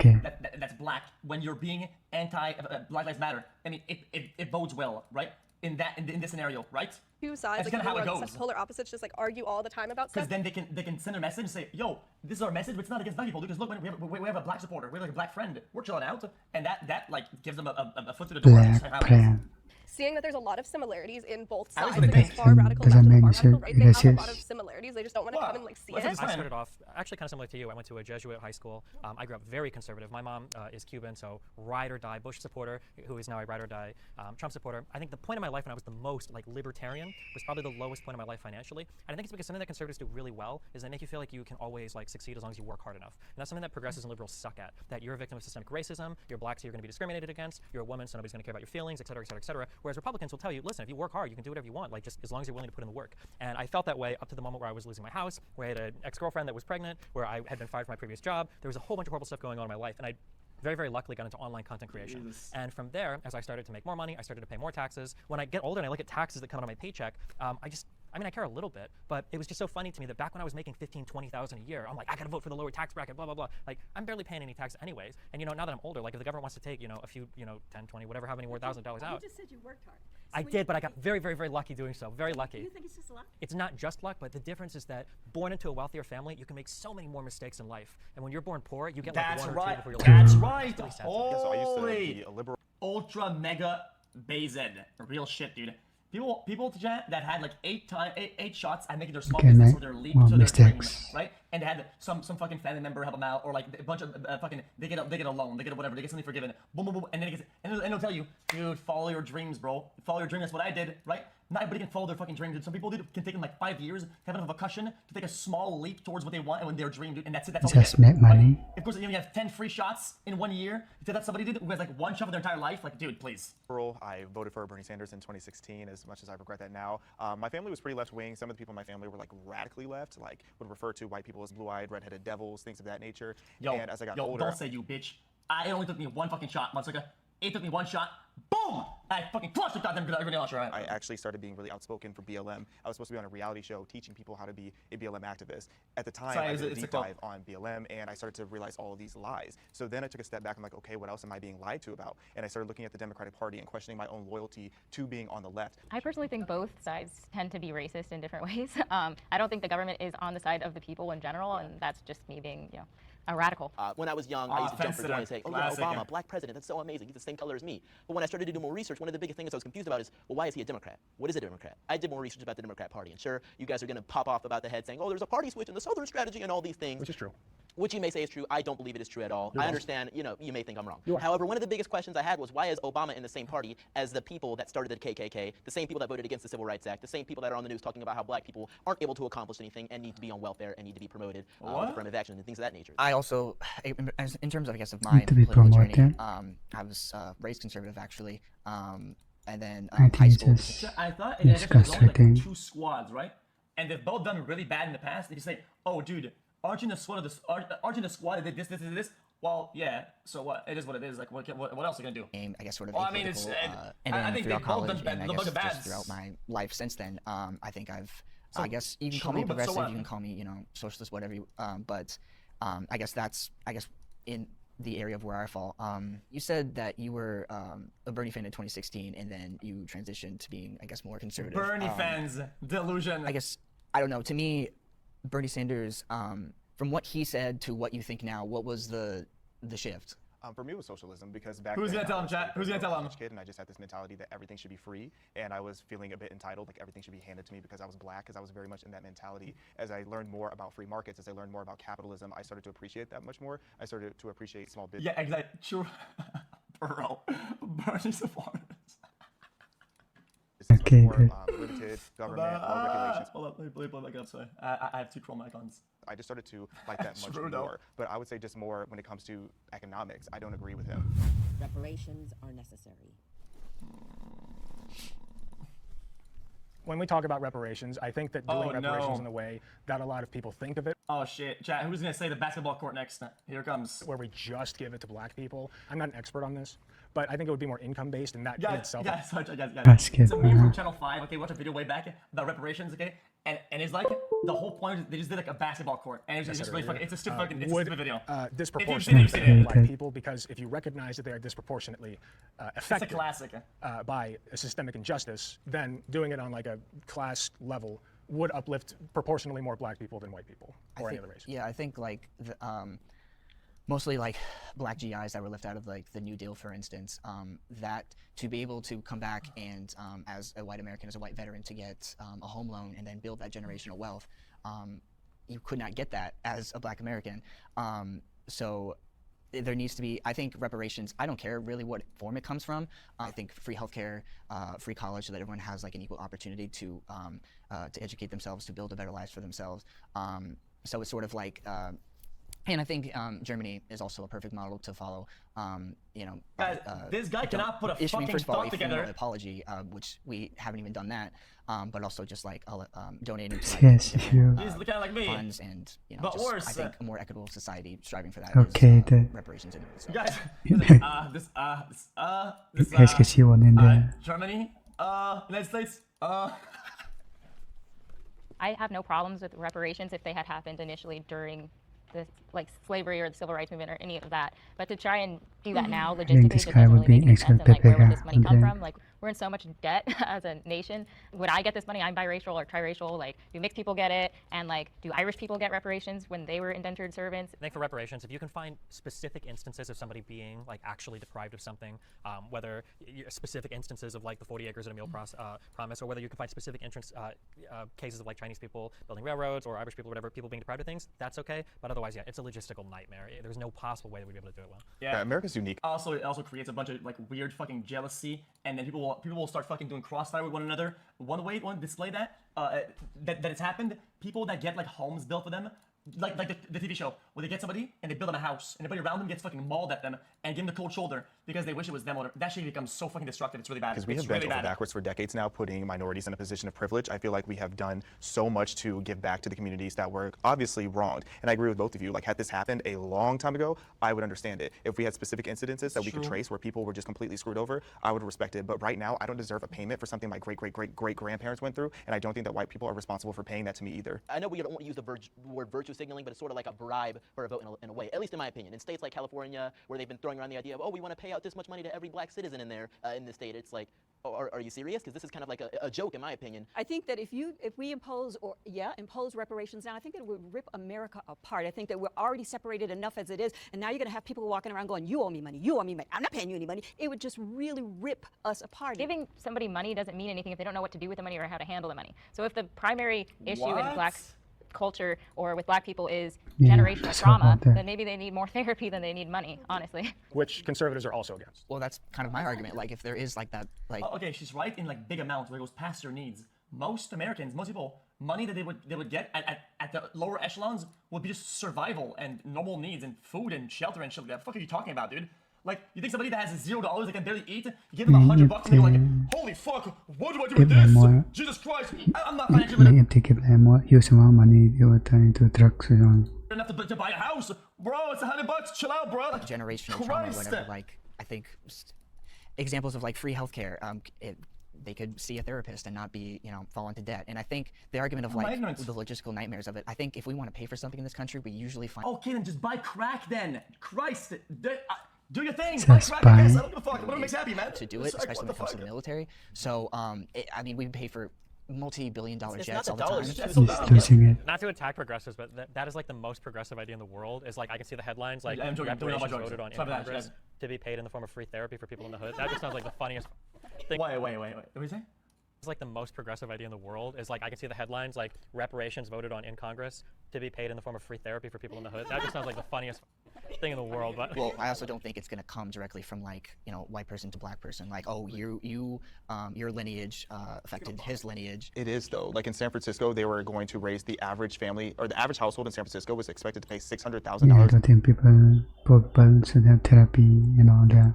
that's black, when you're being anti Black Lives Matter, I mean it bodes well, right? In this scenario, right? Two sides, that's like kind of how it goes. Polar opposites, just like argue all the time about stuff. Because then they can send a message and say, yo, this is our message, but it's not against black people. Because look, we have a black supporter, we have like a black friend, we're chilling out, and that like gives them a foot to the door. Black plan. Seeing that there's a lot of similarities in both sides, like like far radical left and far radical right, they have a lot of similarities. They just don't want to come and like see it. I started off actually kind of similar to you. I went to a Jesuit high school. I grew up very conservative. My mom is Cuban, so ride or die Bush supporter, who is now a ride or die Trump supporter. I think the point of my life when I was the most like libertarian was probably the lowest point of my life financially. And I think it's because something that conservatives do really well is they make you feel like you can always like succeed as long as you work hard enough. And that's something that progressives and liberals suck at. That you're a victim of systemic racism, you're black, so you're going to be discriminated against, you're a woman, so nobody's going to care about your feelings, et cetera, et cetera, et cetera. Whereas Republicans will tell you, listen, if you work hard, you can do whatever you want, like just as long as you're willing to put in the work. And I felt that way up to the moment where I was losing my house, where I had an ex-girlfriend that was pregnant, where I had been fired from my previous job. There was a whole bunch of horrible stuff going on in my life, and I very, very luckily got into online content creation. Jesus. And from there, as I started to make more money, I started to pay more taxes. When I get older and I look at taxes that come out of my paycheck, I care a little bit, but it was just so funny to me that back when I was making $15,000, $20,000 a year, I'm like, I gotta vote for the lower tax bracket, blah, blah, blah. Like, I'm barely paying any tax anyways. And now that I'm older, like if the government wants to take, a few, 10, 20, whatever, how many more $1,000 out. You just said you worked hard. I did, but I got very, very, very lucky doing so. Very lucky. Do you think it's just luck? It's not just luck, but the difference is that born into a wealthier family, you can make so many more mistakes in life. And when you're born poor, you get like one or two before you're That's right. So I used to be a liberal. Ultra mega Bayzed. Real shit, dude. People that had like eight shots at making their small business or their leap to their dream, right? And they had some fucking family member help them out, or like a bunch of fucking they get a loan, they get whatever, they get something forgiven, boom, boom, boom, and then and they'll tell you, dude, follow your dreams, bro. Follow your dream. That's what I did, right? Not everybody can follow their fucking dream, dude. Some people can take them like 5 years, have enough of a cushion to take a small leap towards what they want and when their dream, dude. And that's it. That's all. Just make money. Right? Of course, you have 10 free shots in 1 year. You that somebody did who has like one shot of their entire life, like, dude, please. I voted for Bernie Sanders in 2016, as much as I regret that now. My family was pretty left-wing. Some of the people in my family were like radically left, like would refer to white people as blue-eyed, red-headed devils, things of that nature. And as I got older, don't say you, bitch. It only took me one fucking shot, Monsuka. It took me one shot. Boom! I fucking flushed the goddamn everybody else, right? I actually started being really outspoken for BLM. I was supposed to be on a reality show teaching people how to be a BLM activist. At the time, I did a deep dive on BLM, and I started to realize all of these lies. So then I took a step back. I'm like, okay, what else am I being lied to about? And I started looking at the Democratic Party and questioning my own loyalty to being on the left. I personally think both sides tend to be racist in different ways. I don't think the government is on the side of the people in general, and that's just me being, a radical. When I was young, I used to jump for joy and say, oh yeah, Obama, black president, that's so amazing. He's the same color as me. But when I started to do more research, one of the biggest things I was confused about is, well, why is he a Democrat? What is a Democrat? I did more research about the Democrat Party. And sure, you guys are going to pop off about the head saying, oh, there's a party switch and the Southern strategy and all these things. Which is true. Which you may say is true. I don't believe it is true at all. I understand, you may think I'm wrong. However, one of the biggest questions I had was, why is Obama in the same party as the people that started the KKK, the same people that voted against the Civil Rights Act, the same people that are on the news talking about how black people aren't able to accomplish anything and need to be on welfare and need to be promoted with affirmative action and things of that nature. I also, in terms of, I guess, of my political journey, I was raised conservative, actually. and then I high think school. it's just I thought it was only disgusting. like 2 squads, right? And they've both done really bad in the past. They just say, "Oh, dude, aren't you in the squad of this? Aren't you in the squad that did this, this, and this?" Well, yeah. So what? It is what it is. Like, what else are you gonna do? I guess sort of Well, I mean, it's. apolitical, and I then think throughout they've both college, done and I the guess bug of bads. just throughout my life since then, I think So, I guess you can call me true, but so progressive, what? you can call me, you know, socialist, whatever you, but I guess in the area of where I fall. You said that you were a Bernie fan in 2016, and then you transitioned to being, I guess, more conservative. Bernie fans, delusion. I guess, I don't know, to me, Bernie Sanders, from what he said to what you think now, what was the shift? For me, it was socialism because back Who's then gonna tell I him, was chat? a Who's gonna tell him? college kid, and I just had this mentality that everything should be free, and I was feeling a bit entitled, like everything should be handed to me because I was black, because I was very much in that mentality. As I learned more about free markets, as I learned more about capitalism, I started to appreciate that much more. I started to appreciate small business. Yeah, exactly. True. Bro, Bernie supporters. This is Okay, much more good. limited government, low regulations. Hold up, let me pull it back up. Sorry, I have 2 Chrome icons. I just started to like that much True, though. more. But I would say just more when it comes to economics. I don't agree with him. Reparations are necessary. When we talk about reparations, I think that doing reparations in the way that a lot of people think of it, Oh shit, chat. Who's gonna say the basketball court next? Here it comes. where we just give it to black people. I'm not an expert on this, but I think it would be more income based, and that in Guys, itself. guys. Basket, It's a meme uh-huh. from Channel 5. Okay, watch a video way back about reparations. Okay, and it's like the whole point is they just did like a basketball court, and it's just really fucking. It's a stupid fucking. It's a would stupid video. disproportionately If you've seen it, benefit you've black seen it. people, because if you recognize that they are disproportionately It's a affected classic. by a systemic injustice, then doing it on like a class level would uplift proportionally more black people than white people or any other race. Yeah, I think like mostly like black GIs that were left out of like the New Deal, for instance, that to be able to come back and as a white American, as a white veteran, to get a home loan and then build that generational wealth, you could not get that as a black American. So there needs to be, I think, reparations. I don't care really what form it comes from. I think free healthcare, free college, so that everyone has like an equal opportunity to educate themselves, to build a better lives for themselves. So it's sort of like, and I think Germany is also a perfect model to follow. You know, Guys, this guy cannot put a issuing, fucking first of all, thought a together. formal apology, which we haven't even done that. But also just like donating to like, Yes, if different, you- He's looking like me. funds, and you know, But just, worse, I think a more equitable society striving for that Okay, is the- reparations in itself. Guys, Est-ce que si on est de... Germany, United States, I have no problems with reparations if they had happened initially during the like slavery or the civil rights movement or any of that. But to try and do that now think logistically this just guy doesn't would really be make any sense. And like, where would this money and come then- from? Like, we're in so much debt as a nation. Would I get this money? I'm biracial or triracial. Like, do mixed people get it? And like, do Irish people get reparations when they were indentured servants? I think for reparations, if you can find specific instances of somebody being like actually deprived of something, whether specific instances of like the 40 acres and a meal promise, or whether you can find specific cases of like Chinese people building railroads or Irish people, whatever, people being deprived of things, that's okay. But otherwise, yeah, it's a logistical nightmare. There's no possible way that we'd be able to do it well. Yeah, America's unique. Also, it also creates a bunch of like weird fucking jealousy, and then people will start fucking doing crossfire with one another. One way, one display that that it's happened. People that get like homes built for them, like the TV show where they get somebody and they build them a house, and everybody around them gets fucking mauled at them and give them the cold shoulder because they wish it was them. Or that shit becomes so fucking destructive. It's really bad. Because we It's have bent really over bad. backwards for decades now, putting minorities in a position of privilege. I feel like we have done so much to give back to the communities that were obviously wronged. And I agree with both of you. Like, had this happened a long time ago, I would understand it. If we had specific incidences that we could trace where people were just completely screwed over, I would respect it. But right now, I don't deserve a payment for something my great-great-great-great-grandparents went through, and I don't think that white people are responsible for paying that to me either. I know we don't want to use the word virtue signaling, but it's sort of like a bribe for a vote in a way, at least in my opinion. In states like California, where they've been throwing around the idea of, oh, we want to pay out this much money to every black citizen in there, in this state, it's like, oh, are you serious? Because this is kind of like a joke, in my opinion. I think that if we impose reparations now, I think that it would rip America apart. I think that we're already separated enough as it is, and now you're going to have people walking around going, you owe me money, you owe me money, I'm not paying you any money. It would just really rip us apart. Giving somebody money doesn't mean anything if they don't know what to do with the money or how to handle the money. So if the primary issue in black culture or with black people is generational so trauma, about that. then maybe they need more therapy than they need money, honestly. Which conservatives are also against. Well, that's kind of my argument. Like, if there is like that, like. Oh, okay, she's right in like big amounts where it goes past your needs. Most Americans, most people, money that they would get at the lower echelons would be just survival and normal needs and food and shelter and shit like that. What the fuck are you talking about, dude? Like, you think somebody that has $0 that can barely eat, you give them $100 and they're like, holy holy fuck, what do I do Give with them this? more. Jesus Christ, I'm not financially If they give them more huge amount of money, they will turn into drugs and enough to buy a house. Bro, it's $100. Chill out, bro. Generational trauma, whatever. Like, I think examples of like free healthcare. They could see a therapist and not be, fall into debt. And I think the argument of like the logistical nightmares of it. I think if we want to pay for something in this country, we usually find. Okay, then just buy crack then. Christ, do your thing. Just Buy crack, I guess. I don't give a fuck. Whatever makes you happy, man. To do it, especially when it comes to the military. So, I mean, we pay for multi-billion-dollar jets all the time. He's losing it. Not to attack progressives, but that is like the most progressive idea in the world. Is like I can see the headlines like I'm joking, reparations voted on in Congress to be paid in the form of free therapy for people in the hood. That just sounds like the funniest thing. Wait. What are you saying? It's like the most progressive idea in the world. Is like I can see the headlines like reparations voted on in Congress to be paid in the form of free therapy for people in the hood. That just sounds like the funniest thing in the world. But well, I also don't think it's going to come directly from like white person to black person. Like, oh, your lineage affected his lineage. It is though. Like in San Francisco, they were going to raise the average family or the average household in San Francisco was expected to pay $600,000. Yeah, I don't think people should have therapy and all that.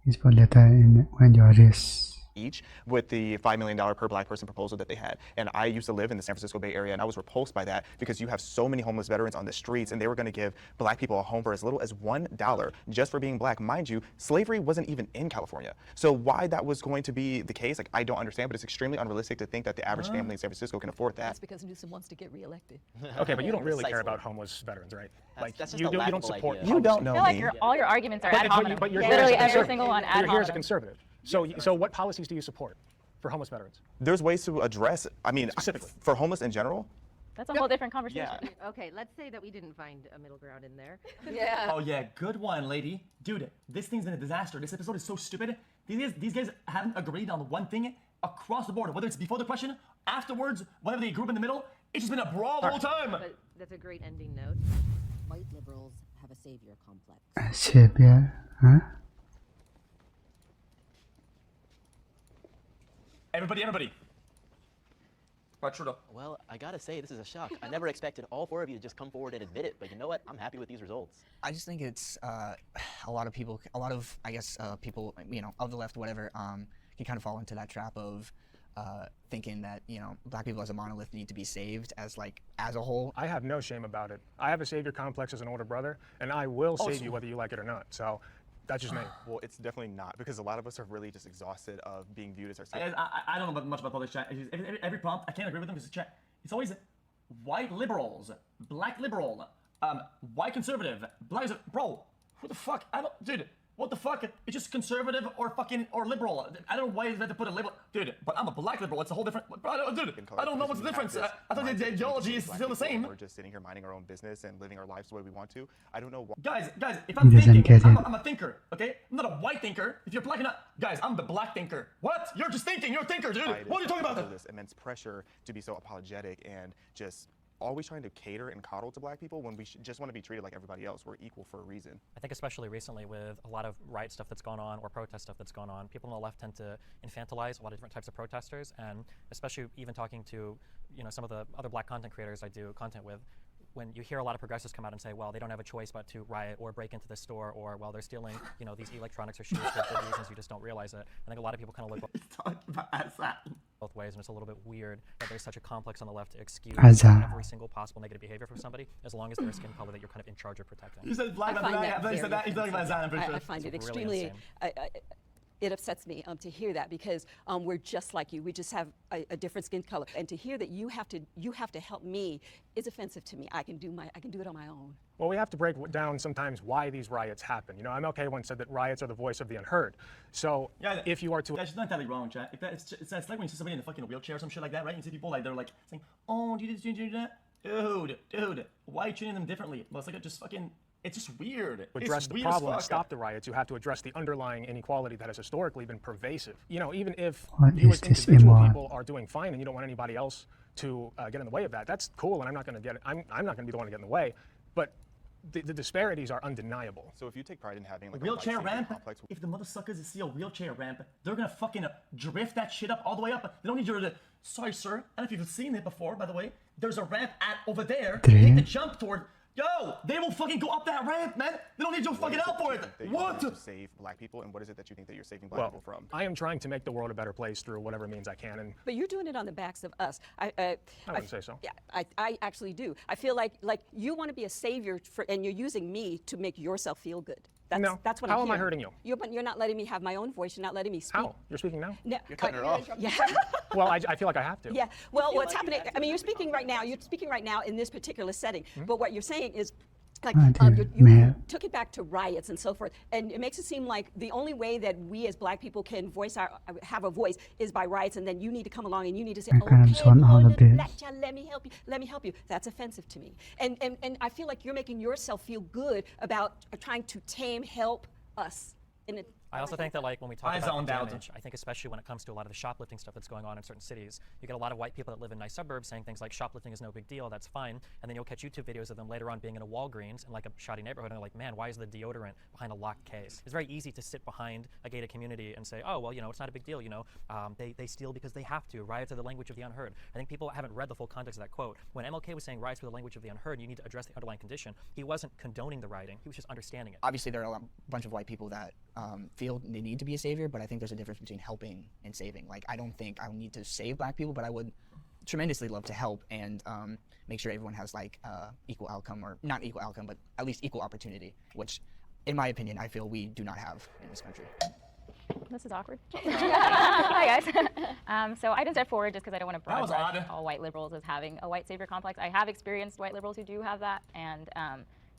It's for later when you're race. Each with the $5 million per black person proposal that they had. And I used to live in the San Francisco Bay Area and I was repulsed by that because you have so many homeless veterans on the streets and they were going to give black people a home for as little as $1 just for being black. Mind you, slavery wasn't even in California. So why that was going to be the case, like I don't understand, but it's extremely unrealistic to think that the average family in San Francisco can afford that. That's because Newsom wants to get reelected. Okay, but you don't really care about homeless veterans, right? Like that's just you a don't support. idea. You don't know I feel like me. all your arguments are ad hominem. But you're Literally here as a every single one ad You're here as a hominem. conservative. So what policies do you support for homeless veterans? There's ways to address, I mean, Specifically. for homeless in general. That's a whole different conversation. Yeah. Okay, let's say that we didn't find a middle ground in there. Yeah. Oh yeah, good one, lady. Dude, this thing's been a disaster. This episode is so stupid. These guys haven't agreed on one thing across the board. Whether it's before the question, afterwards, whether they group in the middle, it's just been a brawl the whole time. But that's a great ending note. White liberals have a savior complex. Savior, huh? Everybody. Right, Trudeau. Well, I gotta say, this is a shock. I never expected all four of you to just come forward and admit it, but you know what? I'm happy with these results. I just think it's a lot of people, I guess people, of the left, whatever, can kind of fall into that trap of thinking that black people as a monolith need to be saved as a whole. I have no shame about it. I have a savior complex as an older brother, and I will save you whether you like it or not. So that's just me. Well, it's definitely not because a lot of us are really just exhausted of being viewed as our. I don't know much about politics chat. Every prompt, I can't agree with them because it's chat. It's always white liberals, black liberal, white conservative, black. Bro, who the fuck? Dude. What the fuck? It's just conservative or liberal. I don't know why you had to put a label. Dude, but I'm a black liberal. It's a whole different. Dude, I don't know what's the difference. I thought the ideology is still the same. We're just sitting here minding our own business and living our lives the way we want to. I don't know why. Guys, if I'm thinking, I'm a thinker, okay? I'm not a white thinker. If you're black enough, guys, I'm the black thinker. What? You're just thinking. You're a thinker, dude. What are you talking about? This immense pressure to be so apologetic and just always trying to cater and coddle to black people when we just want to be treated like everybody else. We're equal for a reason. I think especially recently with a lot of riot stuff that's gone on or protest stuff that's gone on, people on the left tend to infantilize a lot of different types of protesters, and especially even talking to some of the other black content creators I do content with, when you hear a lot of progressives come out and say, well, they don't have a choice but to riot or break into the store, or well, they're stealing these electronics or shoes for good reasons, you just don't realize it. I think a lot of people kind of look both ways, and it's a little bit weird that there's such a complex on the left to excuse every single possible negative behavior from somebody as long as they're a skin color that you're kind of in charge of protecting. You said black, I find it extremely. It upsets me to hear that because we're just like you. We just have a different skin color, and to hear that you have to help me is offensive to me. I can do it on my own. Well, we have to break down sometimes why these riots happen. MLK once said that riots are the voice of the unheard. So if you are to, that's not entirely wrong, chat. It's like when you see somebody in a fucking wheelchair or some shit like that, right? You see people they're saying, "Oh, do you do that?" Dude, why are you treating them differently? Well, it's just weird. To address the problem and stop the riots, you have to address the underlying inequality that has historically been pervasive. Even if you as individual people are doing fine and you don't want anybody else to get in the way of that, that's cool, and I'm not going to be the one to get in the way. But the disparities are undeniable. So if you take pride in having a wheelchair ramp, if the mother suckers see a wheelchair ramp, they're gonna fucking drift that shit up all the way up. They don't need your sorry, sir. I don't know if you've seen it before, by the way. There's a ramp over there. Take the jump toward. Yo, they will fucking go up that ramp, man. They don't need your fucking help for it. What? To save black people, and what is it that you think that you're saving black people from? I am trying to make the world a better place through whatever means I can. And But you're doing it on the backs of us. I wouldn't say so. Yeah, I actually do. I feel like you want to be a savior and you're using me to make yourself feel good. That's what I'm How am I hearing. hurting you? You're not letting me have my own voice. You're not letting me speak. How? You're speaking now? No, You're cutting her off. Yeah. Well, I feel like I have to. Yeah. Well, what's happening? I mean, you're speaking right now. You're speaking right now in this particular setting. But what you're saying is, like, you took it back to riots and so forth, and it makes it seem like the only way that we as black people can have a voice is by riots, and then you need to come along and you need to say, okay, black child, let me help you, let me help you. That's offensive to me, and I feel like you're making yourself feel good about trying to tame, help us. I also think that, like, when we talk Eyes about on doubt. damage, I think especially when it comes to a lot of the shoplifting stuff that's going on in certain cities, you get a lot of white people that live in nice suburbs saying things like shoplifting is no big deal, that's fine, and then you'll catch YouTube videos of them later on being in a Walgreens in like a shoddy neighborhood and they're like, man, why is the deodorant behind a locked case? It's very easy to sit behind a gated community and say, oh, well, you know, it's not a big deal, you know, they steal because they have to. Riots are the language of the unheard. I think people haven't read the full context of that quote. When MLK was saying riots were the language of the unheard, you need to address the underlying condition. He wasn't condoning the rioting, he was just understanding it. Obviously, there are a bunch of white people that feel they need to be a savior, but I think there's a difference between helping and saving. Like, I don't think I need to save black people, but I would tremendously love to help and make sure everyone has like equal outcome, or not equal outcome, but at least equal opportunity, which in my opinion, I feel we do not have in this country. This is awkward. Hi, guys. So I didn't step forward just because I don't want to broad all white liberals as having a white savior complex. I have experienced white liberals who do have that, and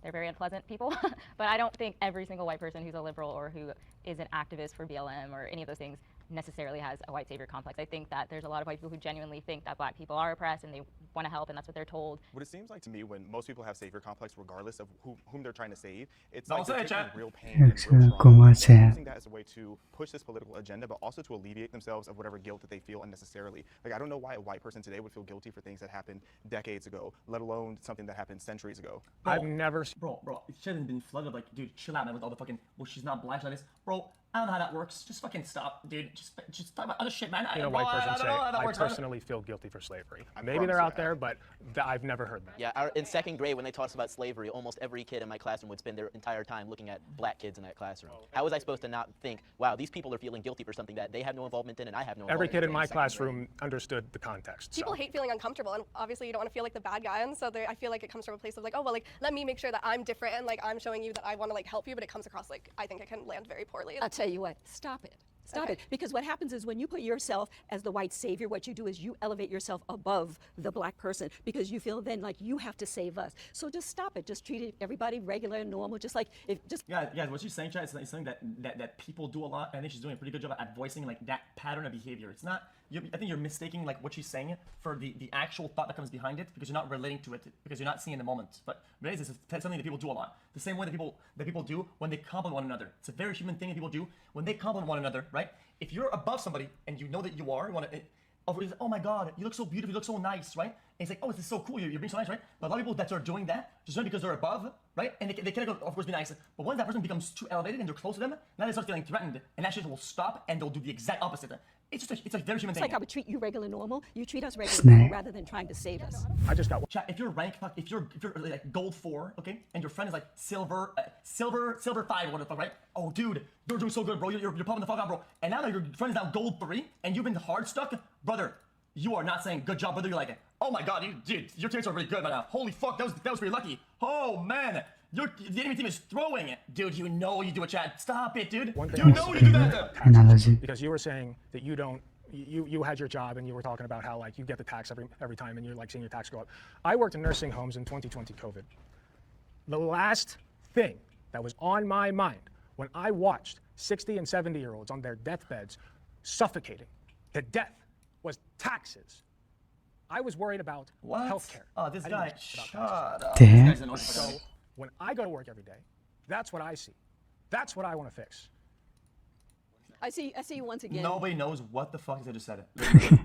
they're very unpleasant people. But I don't think every single white person who's a liberal or who is an activist for BLM or any of those things necessarily has a white savior complex. I think that there's a lot of white people who genuinely think that black people are oppressed and they want to help, and that's what they're told. What it seems like to me, when most people have savior complex, regardless of whom they're trying to save, it's Don't like say they're it, taking chat. real pain and real trauma, and using that as a way to push this political agenda, but also to alleviate themselves of whatever guilt that they feel unnecessarily. Like, I don't know why a white person today would feel guilty for things that happened decades ago, let alone something that happened centuries ago. I've never... Bro, she hasn't been flooded. Like, dude, chill out, man, with all the fucking, well, she's not black, like this. Bro, I don't know how that works. Just fucking stop, dude. Just talk about other shit, man. You know, white person say, I personally feel guilty for slavery. Maybe they're out there, but I've never heard that. Yeah, in second grade, when they taught us about slavery, almost every kid in my classroom would spend their entire time looking at black kids in that classroom. How was I supposed to not think, wow, these people are feeling guilty for something that they have no involvement in and I have no involvement in? Every kid in my classroom understood the context. People hate feeling uncomfortable, and obviously you don't want to feel like the bad guy, and so I feel like it comes from a place of like, oh, well, like, let me make sure that I'm different and like I'm showing you that I want to like help you, but it comes across like I think it can land very poorly. I'll tell you what, stop it. Stop it. Because what happens is when you put yourself as the white savior, what you do is you elevate yourself above the black person because you feel then like you have to save us. So just stop it. Just treat everybody regular and normal. Just like Yeah, what she's saying, Chad, is something that people do a lot. And I think she's doing a pretty good job at voicing like that pattern of behavior. It's not. I think you're mistaking like what she's saying for the actual thought that comes behind it because you're not relating to it because you're not seeing the moment. But really, this is something that people do a lot. The same way that people do when they compliment one another. It's a very human thing that people do when they compliment one another, right? If you're above somebody and you know that you are, you want to. Oh my God, you look so beautiful, you look so nice, right? And it's like, oh, this is so cool, you're being so nice, right? But a lot of people that are doing that just because they're above, right? And they can, of course, be nice. But once that person becomes too elevated and they're close to them, now they start feeling threatened, and that shit will stop, and they'll do the exact opposite. It's a very human thing. It's like I would treat you regular normal. You treat us regular normal rather than trying to save us. I just got chat. If you're if you're like gold 4, okay, and your friend is like silver 5, what the fuck, right? Oh, dude, you're doing so good, bro. You're popping the fuck out, bro. And now that your friend is now gold 3, and you've been hard stuck, brother. You are not saying good job, brother. You're like, oh my God, dude, your teammates are really good right now. Holy fuck, that was pretty lucky. Oh man. The enemy team is throwing it. Dude, you know you do a chat. Stop it, dude. You know you do that. Analogy. Because you were saying that you had your job and you were talking about how like you get the tax every time and you're like seeing your tax go up. I worked in nursing homes in 2020 COVID. The last thing that was on my mind when I watched 60 and 70-year-olds on their deathbeds suffocating to death was taxes. I was worried about healthcare. Oh, this guy, shut up. Damn. So when I go to work every day, that's what I see. That's what I want to fix. I see you once again. Nobody knows what the fuck he just said it.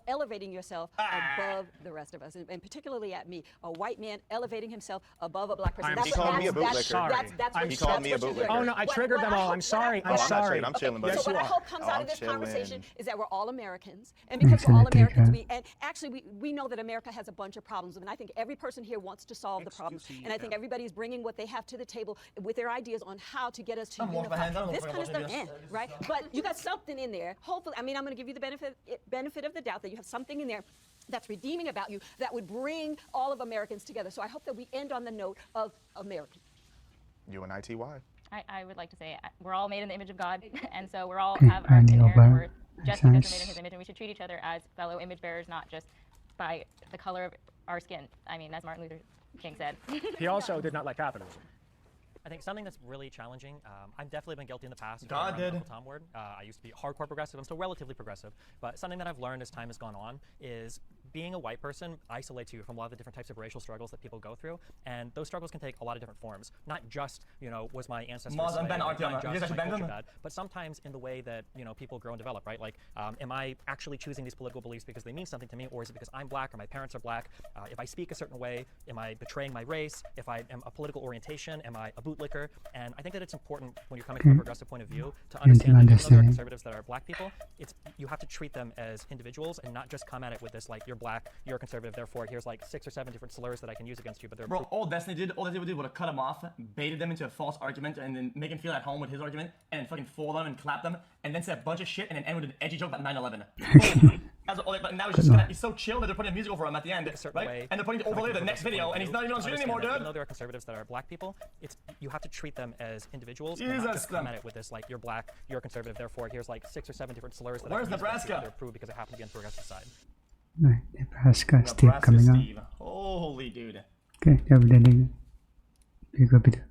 elevating yourself above the rest of us, and particularly at me, a white man elevating himself above a black person. He called me a bootlicker. He called me a bootlicker. Oh no, I triggered them all. I'm sorry. I'm sorry. I'm chilling, Okay, buddy. so what I hope comes out of I'm this conversation chilling. is that we're all Americans, and because we're all Excellent, Americans, Tika. and actually we know that America has a bunch of problems, and I think every person here wants to solve the problem, and I think everybody's bringing what they have to the table with their ideas on how to get us to unify. This kind of stuff, right? But you got something in there. Hopefully, I mean, I'm going to give you the benefit of the doubt that you have something in there that's redeeming about you that would bring all of Americans together. So I hope that we end on the note of American. UNITY. I would like to say we're all made in the image of God, and so we're all have our inherent worth just because we're made in His image, and we should treat each other as fellow image bearers, not just by the color of our skin. I mean, as Martin Luther King said. He also did not like capitalism. I think something that's really challenging, I've definitely been guilty in the past. God did. Uncle Tom word. I used to be hardcore progressive. I'm still relatively progressive. But something that I've learned as time has gone on is being a white person isolates you from a lot of the different types of racial struggles that people go through. And those struggles can take a lot of different forms. Not just, was my ancestors slave, not just my culture bad, but sometimes in the way that, people grow and develop, right? Like, am I actually choosing these political beliefs because they mean something to me, or is it because I'm black or my parents are black? If I speak a certain way, am I betraying my race? If I am a political orientation, am I a bootlicker? And I think that it's important when you're coming from a progressive point of view to understand that even though there are conservatives that are black people, you have to treat them as individuals and not just come at it with this, like, you're black, you're a conservative, therefore here's like 6 or 7 different slurs that I can use against you. But they're all Destiny did would have cut him off, baited them into a false argument, and then make him feel at home with his argument, and fucking fool them and clap them, and then say a bunch of shit, and then end with an edgy joke about 9/11. But now he's so chill that they're putting music over him at the end, right? And they're putting overlay the next video, and he's not even on screen anymore, dude. Even though there are conservatives that are black people, you have to treat them as individuals and not just come at it with this, like, you're black, you're a conservative, therefore here's like 6 or 7 different slurs that Where's I can Nebraska? They're approved because it happened to be on the progressive side. Right, Nebraska Steve coming Steve. up. Holy dude. Okay, jag vill lägga bygga